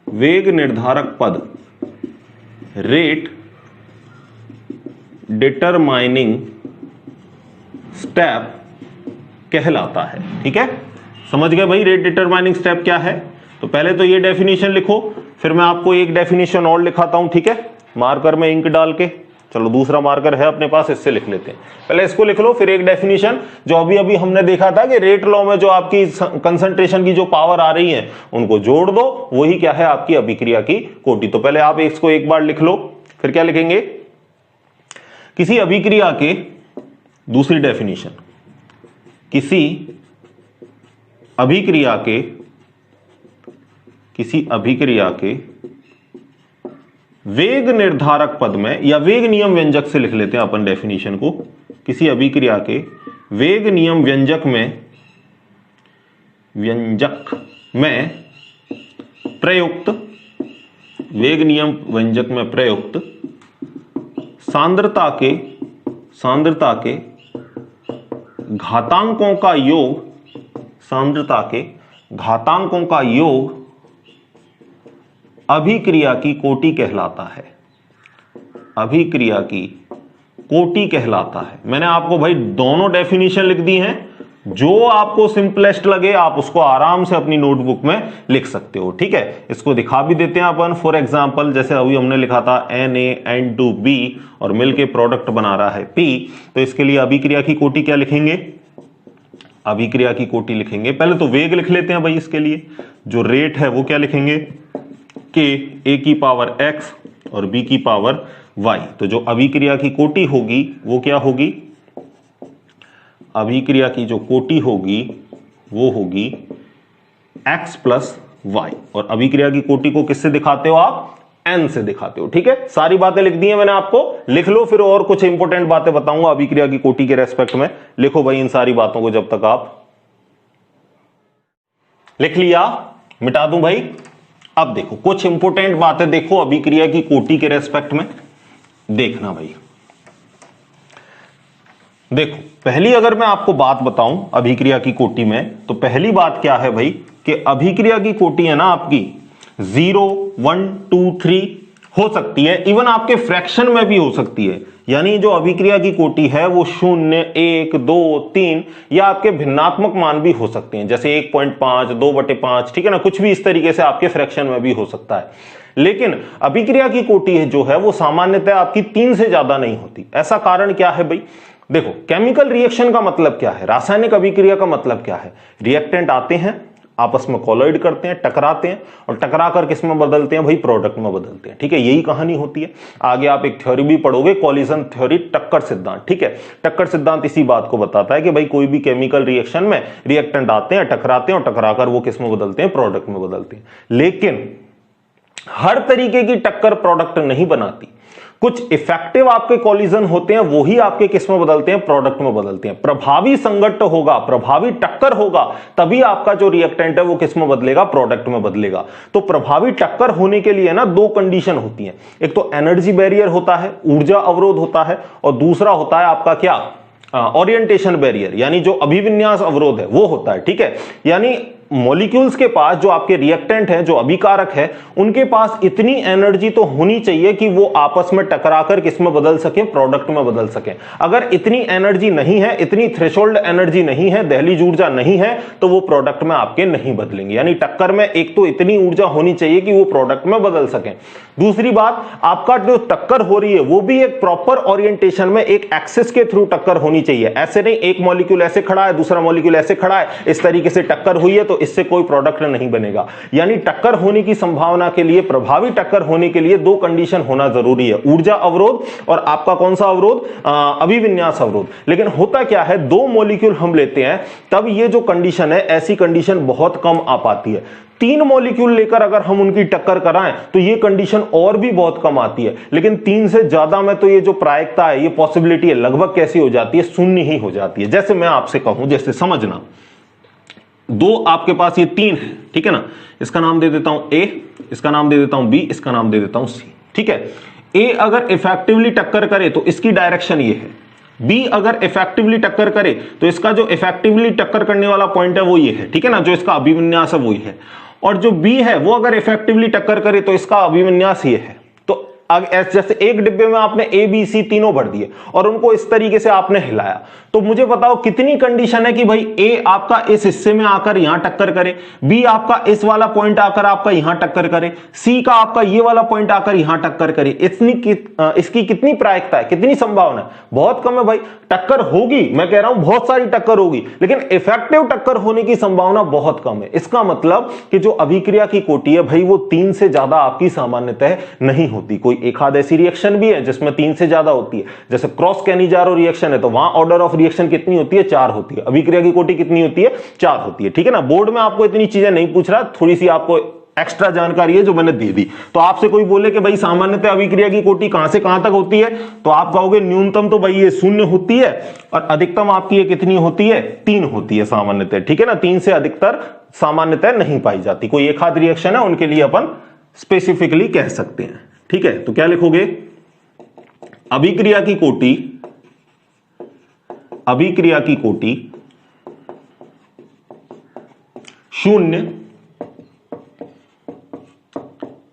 वेग निर्धारक पद रेट डिटरमाइनिंग स्टेप कहलाता है, ठीक है। समझ गए भाई रेट डिटरमाइनिंग स्टेप क्या है। तो पहले तो ये डेफिनेशन लिखो, फिर मैं आपको एक डेफिनेशन और लिखाता हूं, ठीक है, मार्कर में इंक डाल के। चलो दूसरा मार्कर है अपने पास, इससे लिख लेते हैं। पहले इसको लिख लो, फिर एक डेफिनेशन जो अभी हमने देखा था कि रेट लॉ में जो आपकी कंसंट्रेशन की जो पावर आ रही है उनको जोड़ दो, वही क्या है आपकी अभिक्रिया की कोटि। तो पहले आप इसको एक बार लिख लो, फिर क्या लिखेंगे, किसी अभिक्रिया के, दूसरी डेफिनेशन, किसी अभिक्रिया के वेग निर्धारक पद में, या वेग नियम व्यंजक से लिख लेते हैं अपन डेफिनेशन को, किसी अभिक्रिया के वेग नियम व्यंजक में प्रयुक्त सांद्रता के घातांकों का योग अभिक्रिया की कोटि कहलाता है। अभिक्रिया की कोटि कहलाता है। मैंने आपको भाई दोनों डेफिनेशन लिख दी हैं, जो आपको सिंपलेस्ट लगे आप उसको आराम से अपनी नोटबुक में लिख सकते हो, ठीक है। इसको दिखा भी देते हैं अपन। फॉर एग्जांपल जैसे अभी हमने लिखा था NaN2B और मिलके प्रोडक्ट बना रहा है P, तो इसके लिए अभिक्रिया की कोटि क्या लिखेंगे, अभिक्रिया की कोटि लिखेंगे। पहले तो वेग लिख लेते हैं भाई, इसके लिए जो रेट है वो क्या लिखेंगे, के A की पावर X और B की पावर Y। तो जो अभिक्रिया की कोटि होगी वो क्या होगी, अभिक्रिया की जो कोटि होगी वो होगी X प्लस Y। और अभिक्रिया की कोटि को किससे दिखाते हो आप, N से दिखाते हो, ठीक है। सारी बातें लिख दी हैं मैंने आपको, लिख लो। फिर और कुछ इंपॉर्टेंट बातें बताऊंगा अभिक्रिया की कोटि के रेस्पेक्ट में, लिखो भाई इन सारी बातों को। जब तक आप लिख लिया, मिटा दूं भाई। अब देखो कुछ इंपॉर्टेंट बातें देखो अभिक्रिया की कोटि के रेस्पेक्ट में, देखना भाई। देखो पहली अगर मैं आपको बात बताऊं अभिक्रिया की कोटि में, तो पहली बात क्या है भाई कि अभिक्रिया की कोटि है ना आपकी 0 1 2 3 हो सकती है, इवन आपके फ्रैक्शन में भी हो सकती है। यानी जो अभिक्रिया की कोटि है वो 0 1 2 3 या आपके भिन्नात्मक मान भी हो सकते हैं, जैसे 1.5 2/5, ठीक है ना, कुछ भी इस तरीके से आपके फ्रैक्शन में भी हो सकता है। लेकिन अभिक्रिया की कोटि जो है वो सामान्यतः आपकी 3 से ज्यादा नहीं होती। ऐसा कारण क्या है भाई? देखो केमिकल रिएक्शन का मतलब क्या है, रासायनिक अभिक्रिया का मतलब क्या है? रिएक्टेंट आते हैं, आपस में कोलाइड करते हैं, टकराते हैं, और टकरा कर किस में बदलते हैं भाई? प्रोडक्ट में बदलते हैं। ठीक है, यही कहानी होती है। आगे आप एक थ्योरी भी पढ़ोगे, कॉलिजन थ्योरी, टक्कर सिद्धांत। ठीक है, टक्कर सिद्धांत इसी बात को बताता है कि भाई कोई भी केमिकल रिएक्शन में रिएक्टेंट आते हैं, टकराते हैं, और टकराकर वो किस में बदलते हैं? प्रोडक्ट में बदलते हैं। लेकिन हर तरीके की टक्कर प्रोडक्ट नहीं बनाती। कुछ इफेक्टिव आपके कॉलिजन होते हैं, वो ही आपके किस में बदलते हैं? प्रोडक्ट में बदलते हैं। प्रभावी संघट्ट होगा, प्रभावी टक्कर होगा, तभी आपका जो रिएक्टेंट है वो किस में बदलेगा? प्रोडक्ट में बदलेगा। तो प्रभावी टक्कर होने के लिए ना दो कंडीशन होती हैं। एक तो एनर्जी बैरियर होता है, ऊर्जा अवरोध होता है, और दूसरा होता है आपका क्या? ओरिएंटेशन बैरियर, यानी जो अभिविन्यास अवरोध है वो होता है। ठीक है, यानी मॉलिक्यूल्स के पास जो आपके रिएक्टेंट हैं, जो अभिकारक है, उनके पास इतनी एनर्जी तो होनी चाहिए कि वो आपस में टकराकर किसमें बदल सके? प्रोडक्ट में बदल सके। अगर इतनी एनर्जी नहीं है, इतनी थ्रेशोल्ड एनर्जी नहीं है, दहलीज ऊर्जा नहीं है, तो वो प्रोडक्ट में आपके नहीं बदलेंगे। यानी टक्कर में एक तो इतनी ऊर्जा होनी चाहिए कि वो प्रोडक्ट में बदल सके। दूसरी बात, आपका जो टक्कर हो रही है वो भी एक प्रॉपर ओरिएंटेशन में, एक एक्सिस के थ्रू टक्कर होनी चाहिए। ऐसे नहीं एक मॉलिक्यूल ऐसे खड़ा है, दूसरा मॉलिक्यूल ऐसे खड़ा है, इस तरीके से टक्कर हुई है तो इससे कोई प्रोडक्ट नहीं बनेगा। यानी टक्कर होने की संभावना के लिए, प्रभावी टक्कर होने के लिए दो कंडीशन होना जरूरी है, ऊर्जा अवरोध और आपका कौन सा अवरोध? अभिविन्यास अवरोध। लेकिन होता क्या है, दो मॉलिक्यूल हम लेते हैं तब ये जो कंडीशन है, ऐसी कंडीशन बहुत कम आ पाती है। 3 मॉलिक्यूल लेकर अगर हम उनकी टक्कर कराएं तो ये कंडीशन और भी बहुत कम आती है। लेकिन 3 से ज्यादा में तो ये जो प्रायिकता है, ये पॉसिबिलिटी है, लगभग कैसी हो जाती है? शून्य ही हो जाती है। जैसे मैं आपसे कहूं, जैसे समझना, दो आपके पास ये 3 है, ठीक है ना, इसका नाम दे देता हूं A, इसका नाम दे देता हूं B, इसका नाम दे देता हूं C। ठीक है, A अगर इफेक्टिवली टक्कर करे तो इसकी डायरेक्शन ये है, B अगर इफेक्टिवली टक्कर करे तो इसका जो इफेक्टिवली टक्कर करने वाला पॉइंट है वो ये है, ठीक है ना, जो इसका अभिविन्यास है वो ही है। और जो B है वो अगर इफेक्टिवली टक्कर करे तो इसका अभिविन्यास ये है। तो जैसे एक डिब्बे में आपने A B C तीनों भर दिए और उनको इस तरीके से आपने हिलाया, तो मुझे बताओ कितनी कंडीशन है कि भाई A आपका इस हिस्से में आकर यहां टक्कर करे, B आपका इस वाला पॉइंट आकर आपका यहां टक्कर करे, C का आपका ये वाला पॉइंट आकर यहां टक्कर करे। इसकी कितनी प्रायिकता है, कितनी संभावना है? बहुत कम है भाई। टक्कर होगी, मैं कह रहा हूं बहुत सारी टक्कर होगी, लेकिन इफेक्टिव टक्कर होने की संभावना बहुत कम है। इसका मतलब कि जो अभिक्रिया की कोटि है भाई वो 3 से ज्यादा आपकी सामान्यतः नहीं होती। कोई एक आध ऐसी रिएक्शन भी है जिसमें 3 से ज्यादा होती है, जैसे क्रॉस कैनिजारो रिएक्शन है तो वहां ऑर्डर ऑफ रिएक्शन कितनी होती है? 4 होती है। अभिक्रिया की कोटि कितनी होती है? 4 होती है। ठीक है ना, बोर्ड में आपको इतनी चीजें नहीं पूछ रहा, थोड़ी सी आपको एक्स्ट्रा जानकारी है जो मैंने दे दी। तो आपसे कोई बोले कि भाई सामान्यतः अभिक्रिया की कोटि कहां से कहां तक होती है, तो आप कहोगे न्यूनतम तो भाई ये 0 होती है और अधिकतम आपकी ये कितनी होती है? 3 होती है सामान्यतः। ठीक है ना, 3 से अधिकतर सामान्यतः नहीं पाई जाती। कोई एक आध रिएक्शन है उनके लिए अपन स्पेसिफिकली कह सकते हैं। ठीक है, तो क्या लिखोगे? अभिक्रिया की कोटि, अभिक्रिया की कोटि 0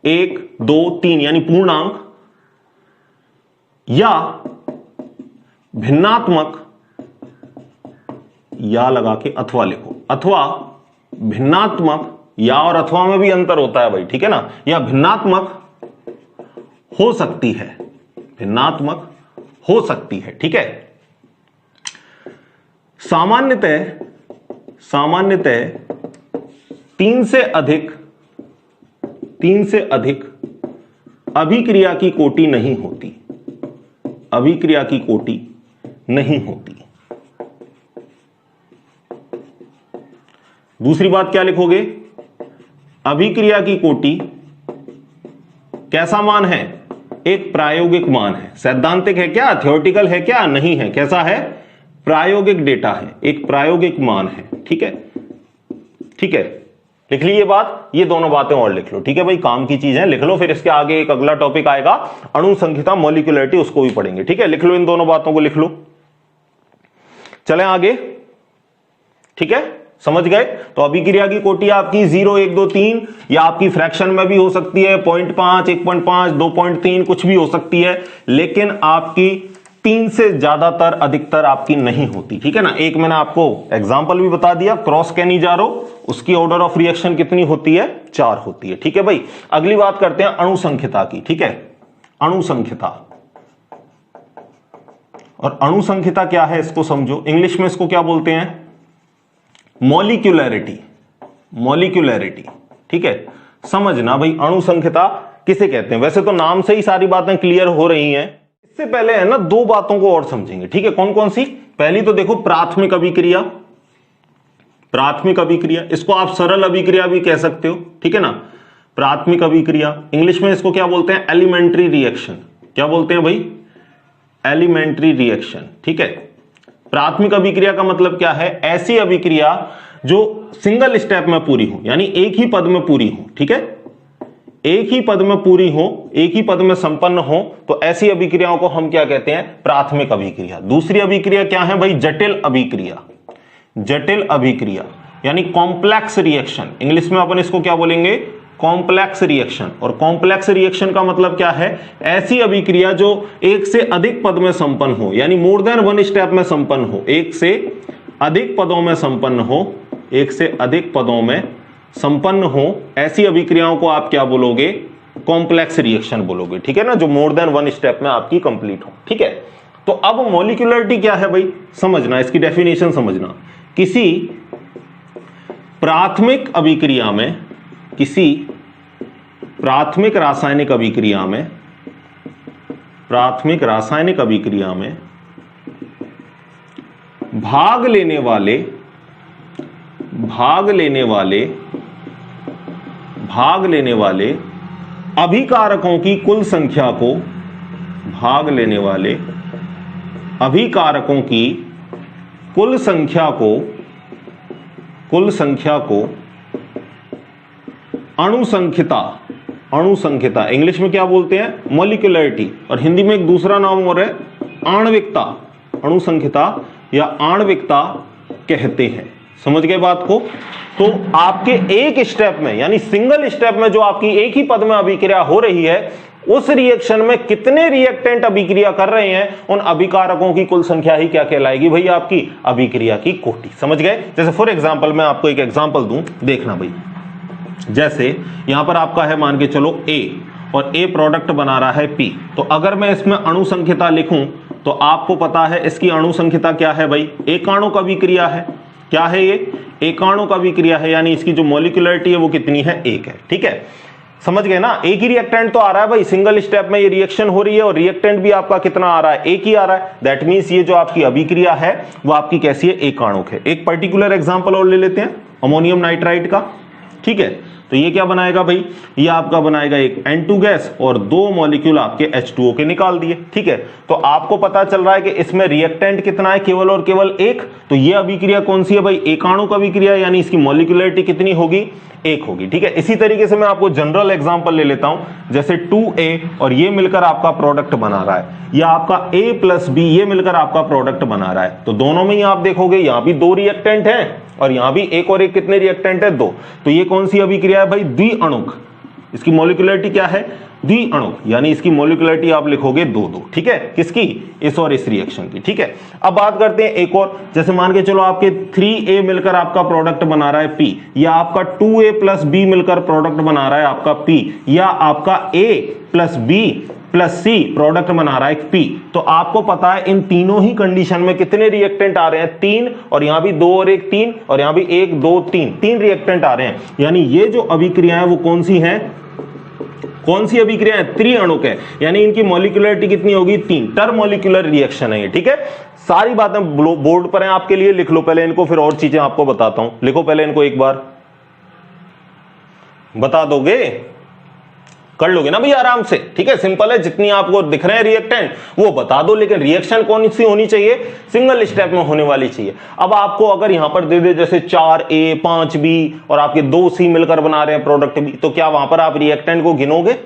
1 2 3 यानी पूर्णांक, या भिन्नात्मक, या लगा के अथवा लिखो, अथवा भिन्नात्मक, या और अथवा में भी अंतर होता है भाई, ठीक है ना, या भिन्नात्मक हो सकती है, भिन्नात्मक हो सकती है। ठीक है, सामान्यतः 3 से अधिक अभिक्रिया की कोटि नहीं होती, अभिक्रिया की कोटि नहीं होती। दूसरी बात क्या लिखोगे? अभिक्रिया की कोटि कैसा मान है? एक प्रायोगिक मान है। सैद्धांतिक है क्या? थ्योरेटिकल है क्या? नहीं है। कैसा है? प्रायोगिक डेटा है, एक प्रायोगिक मान है। ठीक है, ठीक है, लिख ली ये बात, ये दोनों बातें और लिख लो। ठीक है भाई, काम की चीज है, लिख लो। फिर इसके आगे एक अगला टॉपिक आएगा अणु संहिता, मॉलिक्यूलरिटी, उसको भी पढ़ेंगे। ठीक है, लिख लो, इन दोनों बातों को लिख लो। चलें आगे, ठीक है, समझ गए। तो अभिक्रिया की कोटि आपकी 0, 1, 2, 3 या आपकी फ्रैक्शन में भी हो सकती है, 0.5, 1.5, 2.3 कुछ भी हो सकती है, लेकिन आपकी 3 से ज्यादातर अधिकतर आपकी नहीं होती, ठीक है ना। एक मैंने आपको एग्जांपल भी बता दिया, क्रॉस कैनिजारो, उसकी ऑर्डर ऑफ रिएक्शन कितनी होती है, 4 होती है, ठीक है भाई। अगली बात करते हैं अणुसंख्यता की, ठीक है, अणुसंख्यता। और अणुसंख्यता क्या है इसको समझो, इंग्लिश में इसको क्या बोलते हैं, मॉलिक्यूलैरिटी, मॉलिक्यूलैरिटी, ठीक है। समझना भाई अणुसंख्यता किसे कहते हैं, वैसे तो नाम से ही सारी बातें क्लियर हो रही हैं। इससे पहले है ना 2 बातों को और समझेंगे, ठीक है। कौन कौन सी, पहली तो देखो प्राथमिक अभिक्रिया, प्राथमिक अभिक्रिया, इसको आप सरल अभिक्रिया भी कह सकते हो, ठीक है ना। प्राथमिक अभिक्रिया, इंग्लिश में इसको क्या बोलते हैं, एलिमेंट्री रिएक्शन। क्या बोलते हैं भाई, एलिमेंट्री रिएक्शन, ठीक है। प्राथमिक अभिक्रिया का मतलब क्या है, ऐसी अभिक्रिया जो सिंगल स्टेप में पूरी हो, यानी एक ही पद में पूरी हो, ठीक है, एक ही पद में पूरी हो, एक ही पद में संपन्न हो, तो ऐसी अभिक्रियाओं को हम क्या कहते हैं, प्राथमिक अभिक्रिया। दूसरी अभिक्रिया क्या है भाई, जटिल अभिक्रिया, जटिल अभिक्रिया यानी कॉम्प्लेक्स रिएक्शन, इंग्लिश में अपन इसको क्या बोलेंगे, कॉम्प्लेक्स रिएक्शन। और कॉम्प्लेक्स रिएक्शन का मतलब क्या है, ऐसी अभिक्रिया जो एक से अधिक पद में संपन्न हो, यानी मोर देन 1 स्टेप में संपन्न हो, एक से अधिक पदों में संपन्न हो, एक से अधिक पदों में संपन्न हो, ऐसी अभिक्रियाओं को आप क्या बोलोगे, कॉम्प्लेक्स रिएक्शन बोलोगे, ठीक है ना, जो मोर देन 1 स्टेप में आपकी कंप्लीट हो, ठीक है। तो अब मॉलिक्यूलरिटी क्या है भाई, समझना, इसकी डेफिनेशन समझना। किसी प्राथमिक अभिक्रिया में, किसी प्राथमिक रासायनिक अभिक्रिया में, प्राथमिक रासायनिक अभिक्रिया में भाग लेने वाले अभिकारकों की कुल संख्या को, भाग लेने वाले अभिकारकों की कुल संख्या को अणुसंख्यता, अणुसंख्यता इंग्लिश में क्या बोलते हैं, मॉलिक्यूलरिटी, और हिंदी में एक दूसरा नाम और है आणविकता, अणुसंख्यता या आणविकता कहते हैं। समझ गए बात को। तो आपके एक स्टेप में, यानी सिंगल स्टेप में जो आपकी एक ही पद में अभिक्रिया हो रही है, उस रिएक्शन में कितने रिएक्टेंट अभिक्रिया कर रहे हैं, उन अभिकारकों की कुल संख्या ही क्या कहलाएगी भाई, आपकी अभिक्रिया की कोटि। समझ गए। जैसे फॉर एग्जांपल मैं आपको एक एग्जांपल दूं, देखना भाई। जैसे यहां पर आपका है, मान के चलो A, और A प्रोडक्ट बना रहा है P। तो अगर मैं इसमें अणुसंख्यता लिखूं तो आपको पता है इसकी अणुसंख्यता क्या है भाई, एकाणुक अभिक्रिया है। क्या है ये, एकाणुक अभिक्रिया है, यानी इसकी जो मॉलिक्यूलरिटी है वो कितनी है, 1 है, ठीक है। समझ गए ना। एक ही रिएक्टेंट तो आ रहा है भाई, सिंगल स्टेप में ये रिएक्शन हो रही है, और रिएक्टेंट भी आपका कितना आ रहा है, एक ही आ रहा है। दैट मींस ये जो आपकी अभिक्रिया है वो आपकी कैसी है, एकाणुक है। एक पर्टिकुलर एग्जांपल और ले लेते हैं, अमोनियम नाइट्राइड का, ठीक है। तो ये क्या बनाएगा भाई, ये आपका बनाएगा एक N2 गैस और 2 मॉलिक्यूल आपके H2O के निकाल दिए, ठीक है। तो आपको पता चल रहा है कि इसमें रिएक्टेंट कितना है, केवल और केवल 1। तो ये अभिक्रिया कौन सी है भाई, एकाणुक अभिक्रिया, यानी इसकी मॉलिक्यूलरिटी कितनी होगी, 1 होगी, ठीक है। इसी तरीके से मैं आपको जनरल एग्जांपल ले लेता हूं, जैसे 2A और ये मिलकर आपका प्रोडक्ट बना रहा है, या आपका A + B ये मिलकर आपका प्रोडक्ट बना रहा है। तो दोनों में ही आप देखोगे यहां भी 2 रिएक्टेंट हैं, और यहां भी 1 और 1 कितने रिएक्टेंट है, 2। तो ये कौन सी अभिक्रिया है भाई, द्विअणुक। इसकी मॉलिक्यूलरिटी क्या है, द्विअणुक, यानी इसकी मॉलिक्यूलरिटी आप लिखोगे 2-2, ठीक है, किसकी, इस और इस रिएक्शन की, ठीक है। अब बात करते हैं एक और, जैसे मान के चलो आपके 3A मिलकर आपका प्रोडक्ट बना रहा है P, या आपका 2A + B मिलकर प्रोडक्ट बना रहा है आपका P, या आपका A + B + C प्रोडक्ट बना रहा है P। तो आपको पता है इन तीनों ही कंडीशन में कितने रिएक्टेंट आ रहे हैं, 3, और यहां भी 2 और 1 3, और यहां भी 1 2 3 रिएक्टेंट आ रहे हैं। यानी ये जो अभिक्रिया है वो कौन सी है, कौन सी अभिक्रिया है, त्रिअणुक है, यानी इनकी मॉलिक्यूलरिटी कितनी होगी, 3। टर्मोलिक्यूलर रिएक्शन है ये, ठीक है। सारी बातें बोर्ड पर हैं आपके लिए, लिख लो पहले इनको, फिर और चीजें आपको बताता हूं। लिखो पहले इनको एक बार, बता दोगे, कर लोगे ना भैया आराम से, ठीक है। सिंपल है, जितनी आपको दिख रहे हैं रिएक्टेंट वो बता दो, लेकिन रिएक्शन कौन सी होनी चाहिए, सिंगल स्टेप में होने वाली चाहिए। अब आपको अगर यहां पर दे दे जैसे 4A 5B और आपके 2C मिलकर बना रहे हैं प्रोडक्ट B, तो क्या वहां पर आप रिएक्टेंट को गिनोगे,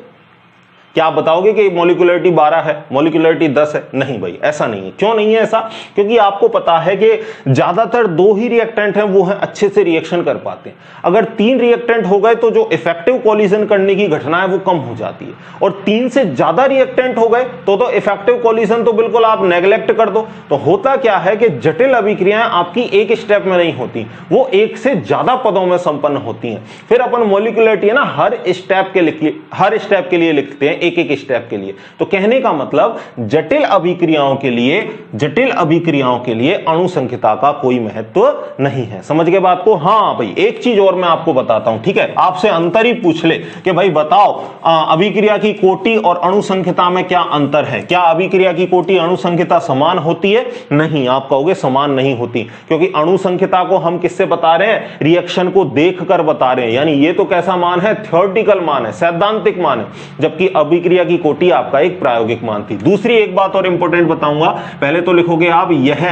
क्या आप बताओगे कि मॉलिक्यूलरिटी 12 है, मॉलिक्यूलरिटी 10 है? नहीं भाई, ऐसा नहीं है। क्यों नहीं है ऐसा? क्योंकि आपको पता है कि ज्यादातर 2 ही रिएक्टेंट हैं वो हैं अच्छे से रिएक्शन कर पाते हैं। अगर 3 रिएक्टेंट हो गए तो जो इफेक्टिव कोलिजन करने की घटना है वो कम हो जाती है, और 3 से ज्यादा रिएक्टेंट हो गए तो इफेक्टिव कोलिजन तो बिल्कुल आप नेग्लेक्ट कर दो। तो होता क्या है कि जटिल अभिक्रियाएं आपकी एक स्टेप में नहीं होती, वो एक से ज्यादा पदों में संपन्न होती हैं। फिर अपन मॉलिक्यूलरिटी है ना हर स्टेप के लिए लिखते हैं, एक एक स्टेप के लिए। तो कहने का मतलब जटिल अभिक्रियाओं के लिए अणु संख्यता का कोई महत्व नहीं है। समझ गए बात को? हाँ भाई, एक चीज और मैं आपको बताता हूं, ठीक है? आपसे अंतर ही पूछ ले कि भाई बताओ अभिक्रिया की कोटि और अणु संख्यता में क्या अंतर है? क्या अभिक्रिया की कोटि अणु संख्यता समान होती है? नहीं, आप कहोगे समान नहीं होती, क्योंकि अणु संख्यता को हम किससे बता रहे हैं? रिएक्शन को देखकर बता रहे हैं। यानी ये तो कैसा मान है? थ्योरेटिकल मान है, सैद्धांतिक मान है, जबकि अभिक्रिया की कोटि आपका एक प्रायोगिक मान थी। दूसरी एक बात और इंपॉर्टेंट बताऊंगा, पहले तो लिखोगे आप यह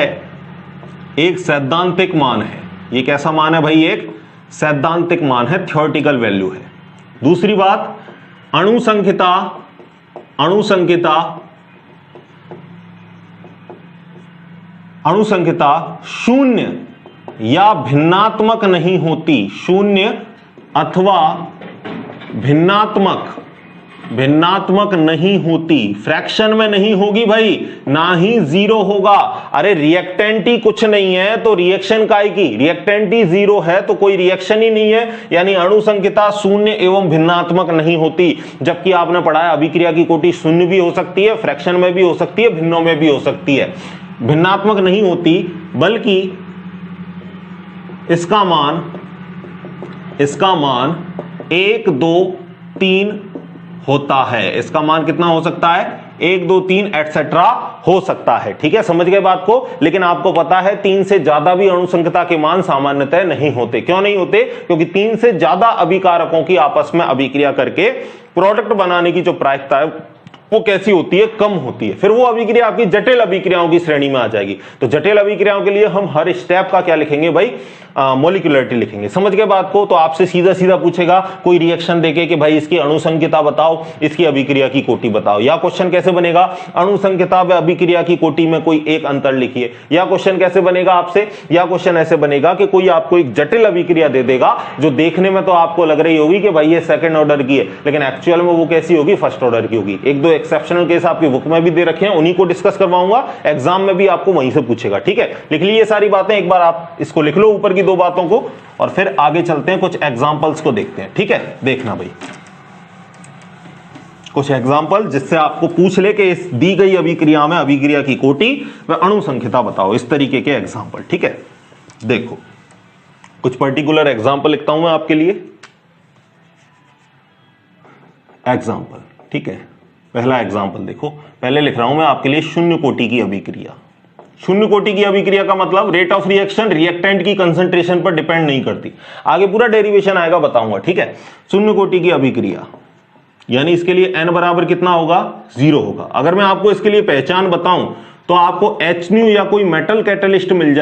एक सैद्धांतिक मान है। ये कैसा मान है भाई? एक सैद्धांतिक मान है, थ्योरेटिकल वैल्यू है। दूसरी बात, अणु संख्यता शून्य या भिन्नात्मक नहीं होती। शून्य अथवा भिन्नात्मक नहीं होती, फ्रैक्शन में नहीं होगी भाई, ना ही जीरो होगा। अरे रिएक्टेंट ही कुछ नहीं है तो रिएक्शन काय की? रिएक्टेंट ही जीरो है तो कोई रिएक्शन ही नहीं है, यानी अणु संख्यता शून्य एवं भिन्नात्मक नहीं होती। जबकि आपने पढ़ा है अभिक्रिया की कोटि शून्य भी हो सकती है, फ्रैक्शन में भी हो सकती है, भिन्नों में भी हो सकती है। भिन्नात्मक नहीं होती, बल्कि इसका मान 1 2 3 होता है। इसका मान कितना हो सकता है? 1 2 3 एटसेट्रा हो सकता है। ठीक है, समझ गए बात को? लेकिन आपको पता है 3 से ज्यादा भी अणु संख्यता के मान सामान्यतः नहीं होते। क्यों नहीं होते? क्योंकि 3 से ज्यादा अभिकारकों की आपस में अभिक्रिया करके प्रोडक्ट बनाने की जो प्रायिकता है वो कैसी होती है? कम होती है। फिर वो अभिक्रिया आपकी जटिल अभिक्रियाओं की श्रेणी में आ जाएगी। तो जटिल अभिक्रियाओं के लिए हम हर स्टेप का क्या लिखेंगे भाई? मॉलिक्यूलरिटी लिखेंगे। समझ गए बात को? तो आपसे सीधा सीधा पूछेगा कोई रिएक्शन देके कि भाई इसकी अणु संख्यता बताओ, इसकी अभिक्रिया की कोटि बताओ। या क्वेश्चन कैसे बनेगा? अणु संख्यता व अभिक्रिया की कोटि में कोई एक अंतर लिखिए। या क्वेश्चन कैसे बनेगा आपसे? या क्वेश्चन ऐसे बनेगा कि कोई आपको एक जटिल अभिक्रिया दे देगा जो देखने में तो आपको लग रही होगी कि भाई ये सेकंड ऑर्डर की है, लेकिन एक्चुअल में वो कैसी होगी? फर्स्ट ऑर्डर की होगी। एक दो एक्सेप्शनल केस आपकी बुक में भी दे रखे हैं, उन्हीं को डिस्कस करवाऊंगा, एग्जाम में भी आपको वहीं से पूछेगा। ठीक है, लिख लीजिए सारी बातें, एक बार आप इसको लिख लो ऊपर की 2 बातों को, और फिर आगे चलते हैं, कुछ एग्जांपल्स को देखते हैं। ठीक है, देखना भाई कुछ एग्जांपल जिससे आपको पूछ ले कि इस दी गई अभिक्रिया में अभिक्रिया की कोटि व अणु संख्यता बताओ, इस तरीके के एग्जांपल। ठीक है, देखो कुछ पर्टिकुलर एग्जांपल लिखता हूं मैं आपके लिए। एग्जांपल, ठीक है, पहला एग्जांपल देखो, पहले लिख रहा हूं मैं आपके लिए शून्य कोटि की अभिक्रिया। शून्य कोटि की अभिक्रिया का मतलब रेट ऑफ रिएक्शन रिएक्टेंट की कंसंट्रेशन पर डिपेंड नहीं करती। आगे पूरा डेरिवेशन आएगा, बताऊंगा। ठीक है, शून्य कोटि की अभिक्रिया यानी इसके लिए n बराबर कितना होगा? 0 होगा। अगर मैं आपको इसके लिए पहचान बताऊं तो आपको HNu या कोई मेटल कैटलिस्ट मिल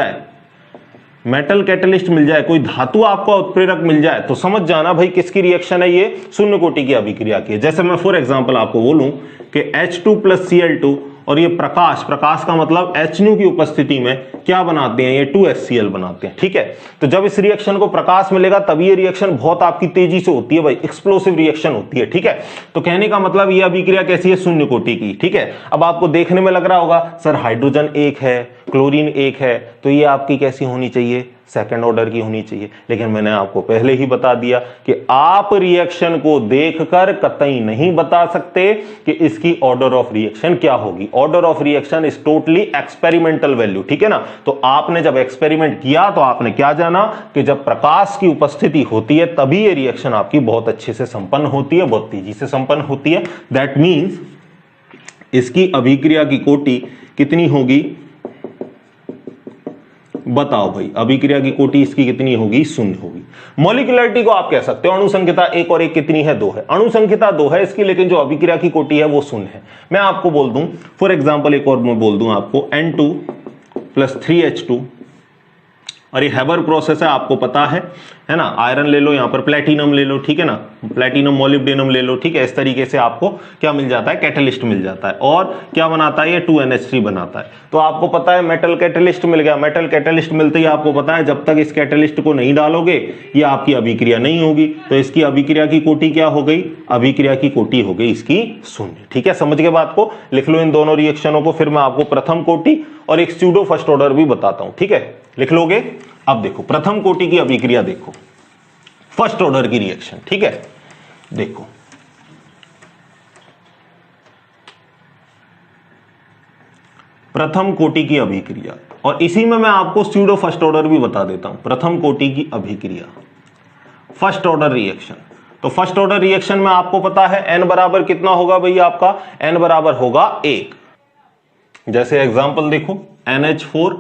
जाए, कोई धातु आपको उत्प्रेरक मिल जाए, तो समझ जाना भाई किसकी रिएक्शन है ये? शून्य कोटि की अभिक्रिया की। जैसे मैं फॉर एग्जांपल आपको बोलूं कि H2 + Cl2 और ये प्रकाश का मतलब HNu की उपस्थिति में क्या बनाते हैं? ये 2HCl बनाते हैं। ठीक है, तो जब इस रिएक्शन को प्रकाश मिलेगा तभी ये रिएक्शन बहुत आपकी तेजी से होती है भाई, एक्सप्लोसिव रिएक्शन होती है। ठीक है, तो कहने का मतलब ये अभिक्रिया कैसी है? शून्य कोटि की। ठीक है, अब आपको देखने में लग रहा होगा सर हाइड्रोजन 1 है, क्लोरीन 1 है, तो ये आपकी कैसी होनी चाहिए? सेकंड ऑर्डर की होनी चाहिए। लेकिन मैंने आपको पहले ही बता दिया कि आप रिएक्शन को देखकर कतई नहीं बता सकते कि इसकी ऑर्डर ऑफ रिएक्शन क्या होगी। Order of reaction is totally experimental value. ठीक है ना, तो आपने जब एक्सपेरिमेंट किया तो आपने क्या जाना कि जब प्रकाश की उपस्थिति होती है तभी ये रिएक्शन आपकी बहुत अच्छे से संपन्न होती है, बहुत तेजी से संपन्न होती है। दैट मीन्स इसकी अभिक्रिया की कोटि कितनी होगी? बताओ भाई, अभिक्रिया की कोटि इसकी कितनी होगी? शून्य होगी। मॉलिक्यूलरिटी को आप कह सकते हो अणु संख्यता 1 और 1 कितनी है? 2 है। अणु संख्यता 2 है इसकी, लेकिन जो अभिक्रिया की कोटि है वो शून्य है। मैं आपको बोल दूं फॉर एग्जांपल, एक और मैं बोल दूं आपको, N2 + 3H2 और ये हैबर प्रोसेस है, आपको पता है ना। आयरन ले लो, यहाँ पर प्लेटिनम ले लो, ठीक है ना, प्लेटिनम मोलिब्डेनम ले लो, ठीक है। इस तरीके से आपको क्या मिल जाता है, कैटलिस्ट मिल जाता है। और क्या बनाता है ये, 2NH3 बनाता है। तो आपको पता है मेटल कैटलिस्ट मिल गया। मेटल कैटलिस्ट मिलते ही आपको पता है जब तक इस कैटलिस्ट को नहीं डालोगे ये आपकी अभिक्रिया नहीं होगी। तो इसकी अभिक्रिया की कोटि क्या हो गई, अभिक्रिया की कोटि हो गई इसकी 0, ठीक है। समझ के बात को, लिख लो इन दोनों रिएक्शनों को, फिर मैं आपको प्रथम कोटि और एक स्यूडो फर्स्ट ऑर्डर भी बताता हूं, ठीक है। लिख लोगे। अब देखो प्रथम कोटि की अभिक्रिया, देखो फर्स्ट ऑर्डर की रिएक्शन, ठीक है। देखो प्रथम कोटि की अभिक्रिया, और इसी में मैं आपको स्यूडो फर्स्ट ऑर्डर भी बता देता हूं। प्रथम कोटि की अभिक्रिया, फर्स्ट ऑर्डर रिएक्शन। तो फर्स्ट ऑर्डर रिएक्शन में आपको पता है n बराबर कितना होगा भाई, आपका n बराबर होगा 1। जैसे एग्जांपल देखो, NH4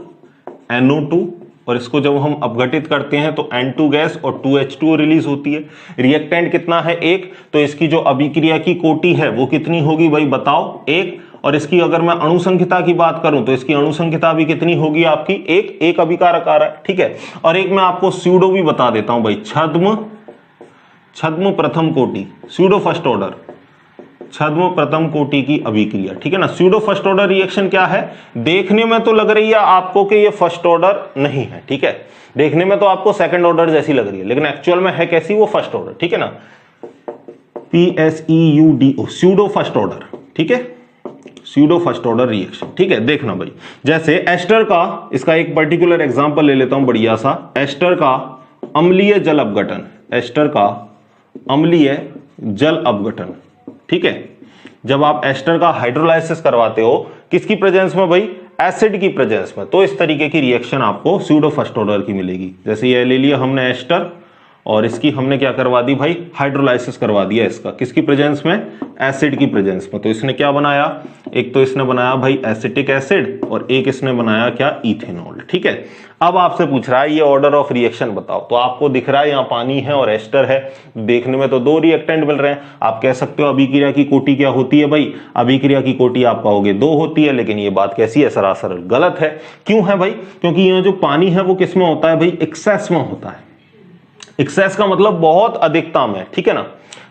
NO2, और इसको जब हम अपघटित करते हैं तो N2 गैस और 2H2O रिलीज होती है। रिएक्टेंट कितना है, 1। तो इसकी जो अभिक्रिया की कोटि है वो कितनी होगी भाई, बताओ, 1। और इसकी अगर मैं अणुसंख्यता की बात करूं तो इसकी अणुसंख्यता भी कितनी होगी आपकी, 1 अभिकारक आ रहा है, ठीक है। और एक मैं आपको स्यूडो भी बता देता हूं भाई, छद्म प्रथम कोटि, स्यूडो फर्स्ट ऑर्डर, छद्म प्रथम कोटि की अभिक्रिया, ठीक है ना। स्यूडो फर्स्ट ऑर्डर रिएक्शन क्या है, देखने में तो लग रही है आपको कि ये फर्स्ट ऑर्डर नहीं है, ठीक है। देखने में तो आपको सेकंड ऑर्डर जैसी लग रही है, लेकिन एक्चुअल में है कैसी, वो फर्स्ट ऑर्डर, ठीक है ना। PSEUDO, स्यूडो फर्स्ट ऑर्डर, ठीक है, स्यूडो फर्स्ट ऑर्डर रिएक्शन, ठीक है। देखना भाई, जैसे एस्टर का, इसका एक पर्टिकुलर एग्जांपल ले लेता हूं बढ़िया सा। एस्टर का अम्लीय जल अपघटन, एस्टर का अम्लीय जल अपघटन, ठीक है। जब आप एस्टर का हाइड्रोलाइसिस करवाते हो, किसकी प्रेजेंस में भाई, एसिड की प्रेजेंस में, तो इस तरीके की रिएक्शन आपको स्यूडो फर्स्ट ऑर्डर की मिलेगी। जैसे ये ले लिया हमने एस्टर, और इसकी हमने क्या करवा दी भाई, हाइड्रोलाइसिस करवा दिया इसका, किसकी प्रेजेंस में, एसिड की प्रेजेंस में। तो इसने क्या बनाया, एक तो इसने बनाया भाई एसिटिक एसिड, और एक इसने बनाया क्या, इथेनॉल, ठीक है। अब आपसे पूछ रहा है ये ऑर्डर ऑफ रिएक्शन बताओ। तो आपको दिख रहा है यहाँ पानी है और एस्टर है, देखने में तो 2 रिएक्टेंट मिल रहे हैं। आप कह सकते हो अभिक्रिया की कोटि क्या होती है भाई, अभिक्रिया की कोटि आप कहोगे 2 होती है, लेकिन ये बात कैसी है, सरासर गलत है। क्यों है भाई, क्योंकि ये जो पानी है वो किसमें होता है भाई, एक्सेस में होता है। एक्सेस का मतलब बहुत अधिकता में, ठीक है ना।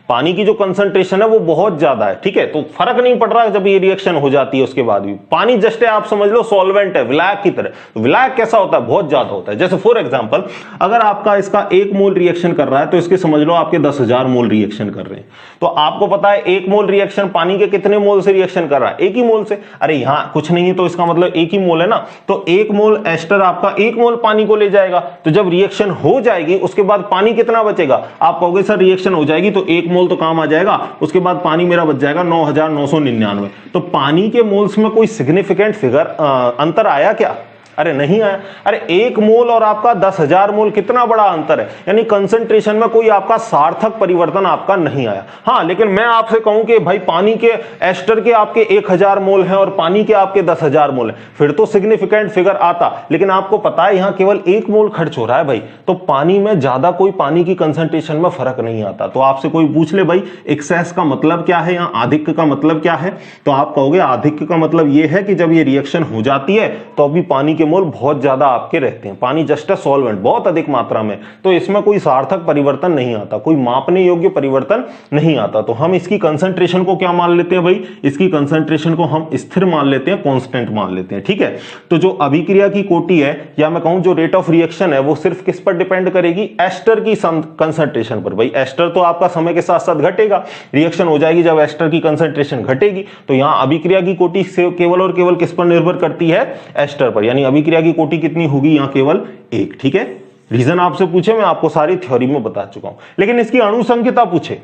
पानी की जो कंसंट्रेशन है वो बहुत ज्यादा है, ठीक है। तो फर्क नहीं पड़ रहा जब ये रिएक्शन हो जाती है उसके बाद भी। पानी जस्ट है, आप समझ लो सॉल्वेंट है, विलायक की तरह। तो विलायक कैसा होता है, बहुत ज्यादा होता है। जैसे फॉर एग्जांपल, अगर आपका इसका 1 मोल रिएक्शन कर रहा है तो इसके समझ लो आपके 10,000 मोल रिएक्शन कर रहे हैं। तो आपको पता है 1 मोल रिएक्शन पानी के कितने मोल से रिएक्शन कर रहा है, 1 ही मोल से। अरे यहाँ कुछ नहीं है तो इसका मतलब 1 ही मोल है ना। तो 1 मोल एस्टर आपका 1 मोल पानी को ले जाएगा। तो जब रिएक्शन हो जाएगी उसके बाद पानी कितना बचेगा, आप कहोगे सर रिएक्शन हो जाएगी तो 1 मोल तो काम आ जाएगा, उसके बाद पानी मेरा बच जाएगा 9,999। तो पानी के मोल्स में कोई सिग्निफिकेंट फिगर अंतर आया क्या, अरे नहीं आया। अरे 1 मोल और आपका 10,000 मोल कितना बड़ा अंतर है, यानी कंसंट्रेशन में कोई आपका सार्थक परिवर्तन आपका नहीं आया। हाँ, लेकिन मैं आपसे कहूं कि भाई पानी के एस्टर के आपके 1,000 मोल हैं और पानी के आपके 10,000 मोल हैं, फिर तो सिग्निफिकेंट फिगर आता। लेकिन आपको पता है यहां केवल 1 मोल खर्च हो रहा है भाई, तो पानी में ज्यादा कोई पानी की कंसंट्रेशन में फर्क नहीं आता। तो आपसे कोई पूछ ले भाई एक्सेस का मतलब क्या है, यहाँ आधिक्य का मतलब क्या है, तो आप कहोगे आधिक्य का मतलब यह है कि जब ये रिएक्शन हो जाती है तो अभी पानी के मोल बहुत ज्यादा आपके रहते हैं। पानी जस्ट है सॉल्वेंट, बहुत अधिक मात्रा में, तो इसमें कोई सार्थक परिवर्तन नहीं आता, कोई मापने योग्य परिवर्तन नहीं आता। तो हम इसकी कंसंट्रेशन को क्या मान लेते हैं भाई, इसकी कंसंट्रेशन को हम स्थिर मान लेते हैं, कांस्टेंट मान लेते हैं, ठीक है। तो जो अभिक्रिया की कोटि है, या मैं कहूं जो रेट ऑफ रिएक्शन है, वो सिर्फ किस पर डिपेंड करेगी, एस्टर की कंसंट्रेशन पर। भाई एस्टर तो आपका समय के साथ साथ घटेगा, रिएक्शन हो जाएगी जब एस्टर की कंसंट्रेशन घटेगी। तो यहां अभिक्रिया की कोटि केवल और केवल किस पर निर्भर करती है, एस्टर पर, यानी अभिक्रिया की कोटि कितनी होगी यहां, केवल 1, ठीक है। रीजन आपसे पूछे, मैं आपको सारी थ्योरी में बता चुका हूं। लेकिन इसकी अणुसंख्यता पूछे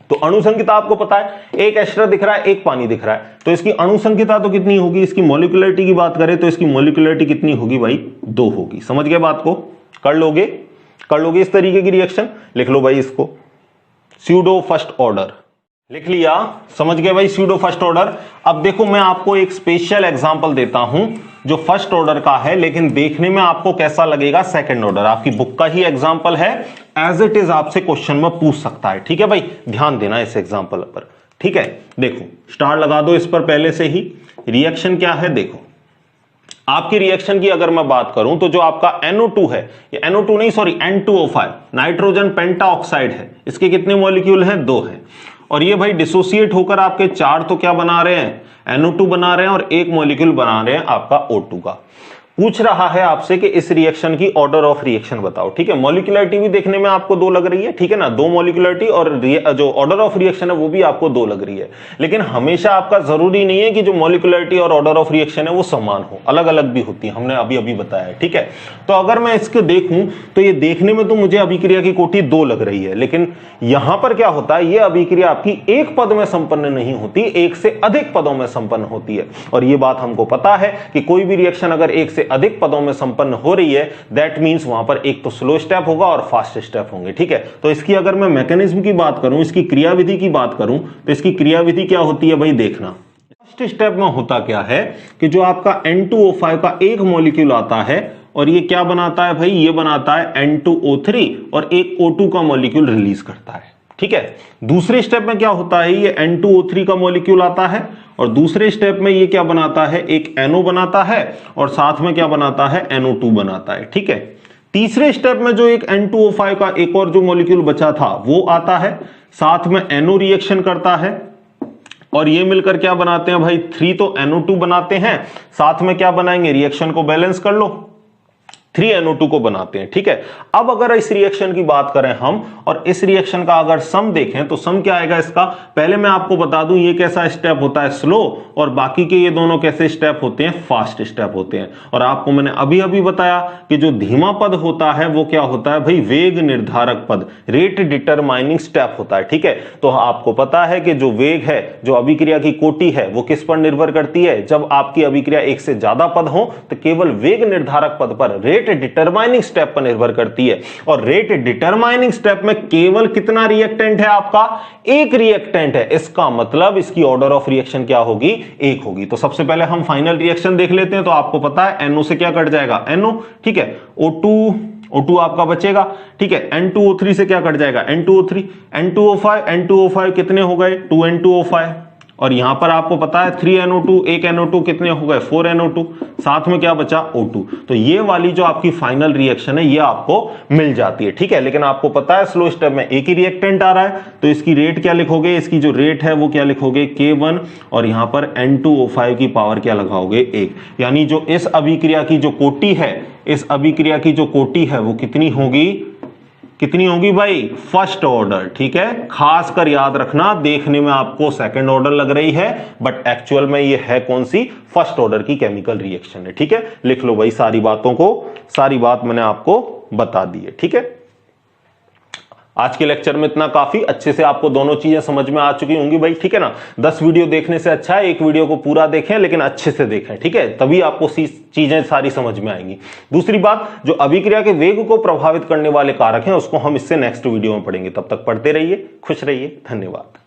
तो अणुसंख्यता आपको पता है, 1 एस्टर दिख रहा है, 1 पानी दिख रहा है, तो इसकी अणुसंख्यता तो कितनी होगी, इसकी मॉलिक्यूलरिटी की बात करें तो इसकी मॉलिक्यूलरिटी कितनी होगी भाई, 2 होगी। समझ गए बात को, कर लोगे इस तरीके की रिएक्शन। लिख लो भाई इसको, स्यूडो फर्स्ट ऑर्डर लिख लिया, समझ गए भाई स्यूडो फर्स्ट ऑर्डर। अब देखो मैं आपको एक स्पेशल एग्जांपल देता हूं जो फर्स्ट ऑर्डर का है, लेकिन देखने में आपको कैसा लगेगा, सेकंड ऑर्डर। आपकी बुक का ही एग्जांपल है, एज इट इज आपसे क्वेश्चन में पूछ सकता है, ठीक है भाई, ध्यान देना इस एग्जांपल पर, ठीक है। देखो स्टार लगा दो इस पर पहले से ही। रिएक्शन क्या है देखो, आपकी रिएक्शन की अगर मैं बात करूं तो जो आपका NO2 है, ये NO2 नहीं सॉरी N2O5 नाइट्रोजन पेंटाऑक्साइड है, इसके कितने मॉलिक्यूल हैं? 2 हैं। और ये भाई डिसोसिएट होकर आपके 4 तो क्या बना रहे हैं? NO2 बना रहे हैं और 1 मॉलिक्यूल बना रहे हैं आपका O2 का। पूछ रहा है आपसे कि इस रिएक्शन की ऑर्डर ऑफ रिएक्शन बताओ, ठीक है। मॉलिक्यूलरिटी भी देखने में आपको 2 लग रही है, ठीक है ना, 2 मॉलिक्यूलरिटी, और जो ऑर्डर ऑफ रिएक्शन है वो भी आपको 2 लग रही है। लेकिन हमेशा आपका जरूरी नहीं है कि जो मॉलिक्यूलरिटी और ऑर्डर ऑफ रिएक्शन है वो समान हो, अलग अलग भी होती है, हमने अभी अभी बताया है, ठीक है। तो अगर मैं इसको देखूं तो ये देखने में तो मुझे अभिक्रिया की कोटि 2 लग रही है, लेकिन यहां पर क्या होता है, ये अभिक्रिया आपकी एक पद में संपन्न नहीं होती, एक से अधिक पदों में संपन्न होती है। और ये बात हमको पता है कि कोई भी रिएक्शन अगर एक से अधिक पदों में संपन्न हो रही है, दैट मींस वहां पर एक तो स्लो स्टेप होगा और फास्ट स्टेप होंगे, ठीक है। तो इसकी अगर मैं मैकेनिज्म की बात करूं, इसकी क्रियाविधि की बात करूं, तो इसकी क्रियाविधि क्या होती है भाई, देखना। फर्स्ट स्टेप में होता क्या है कि जो आपका N2O5 का एक मॉलिक्यूल आता है और ये क्या बनाता है भाई, ये बनाता है N2O3 और एक O2 का मॉलिक्यूल रिलीज करता है, ठीक है। दूसरे स्टेप में क्या होता है, ये N2O3 का मॉलिक्यूल आता है और दूसरे स्टेप में ये क्या बनाता है, एक NO बनाता है और साथ में क्या बनाता है, NO2 बनाता है, ठीक है। तीसरे स्टेप में जो एक N2O5 का एक और जो मॉलिक्यूल बचा था वो आता है, साथ में NO रिएक्शन करता है और ये मिलकर क्या बनाते हैं भाई, 3 तो NO2 बनाते हैं, साथ में क्या बनाएंगे, रिएक्शन को बैलेंस कर लो, 3NO2 को बनाते हैं, ठीक है। अब अगर इस रिएक्शन की बात करें हम और इस रिएक्शन का अगर सम देखें तो सम क्या आएगा इसका, पहले मैं आपको बता दूं ये कैसा स्टेप होता है, स्लो, और बाकी के ये दोनों कैसे स्टेप होते हैं, फास्ट स्टेप होते हैं। और आपको मैंने अभी अभी बताया कि जो धीमा पद होता है वो क्या होता है भाई, वेग निर्धारक पद, रेट डिटरमाइनिंग स्टेप होता है, ठीक है। तो आपको पता है कि जो वेग है, जो अभिक्रिया की कोटि है, वो किस पर निर्भर करती है, जब आपकी अभिक्रिया एक से ज्यादा पद हो तो केवल वेग निर्धारक पद पर, रेट डिटरमाइनिंग स्टेप पर निर्भर करती है। और रेट डिटरमाइनिंग स्टेप में केवल कितना रिएक्टेंट है आपका, एक रिएक्टेंट है, इसका मतलब इसकी ऑर्डर ऑफ रिएक्शन क्या होगी, 1 होगी। तो सबसे पहले हम फाइनल रिएक्शन देख लेते हैं। तो आपको पता है NO से क्या कट जाएगा, NO, ठीक है, O2 आपका बचेगा, ठीक है। N2O3 से क्या कट जाएगा, N2O3, N2O5 कितने हो गए, 2N2O5, और यहां पर आपको पता है 3NO2, एक NO2 कितने हो गए, 4NO2, साथ में क्या बचा, O2। तो ये वाली जो आपकी फाइनल रिएक्शन है ये आपको मिल जाती है, ठीक है। लेकिन आपको पता है स्लो स्टेप में एक ही रिएक्टेंट आ रहा है, तो इसकी रेट क्या लिखोगे, इसकी जो रेट है वो क्या लिखोगे, K1, और यहां पर N2O5 की पावर क्या लगाओगे, 1। यानी जो इस अभिक्रिया की जो कोटि है, इस अभिक्रिया की जो कोटि है वो कितनी होगी, कितनी होगी भाई, फर्स्ट ऑर्डर, ठीक है। खासकर याद रखना, देखने में आपको सेकंड ऑर्डर लग रही है बट एक्चुअल में ये है कौन सी, फर्स्ट ऑर्डर की केमिकल रिएक्शन है, ठीक है। लिख लो भाई सारी बातों को, सारी बात मैंने आपको बता दी है, ठीक है। आज के लेक्चर में इतना काफी, अच्छे से आपको दोनों चीजें समझ में आ चुकी होंगी भाई, ठीक है ना। 10 वीडियो देखने से अच्छा है एक वीडियो को पूरा देखें लेकिन अच्छे से देखें, ठीक है, तभी आपको चीजें सारी समझ में आएंगी। दूसरी बात, जो अभिक्रिया के वेग को प्रभावित करने वाले कारक हैं उसको हम इससे नेक्स्ट वीडियो में पढ़ेंगे। तब तक पढ़ते रहिए, खुश रहिए, धन्यवाद।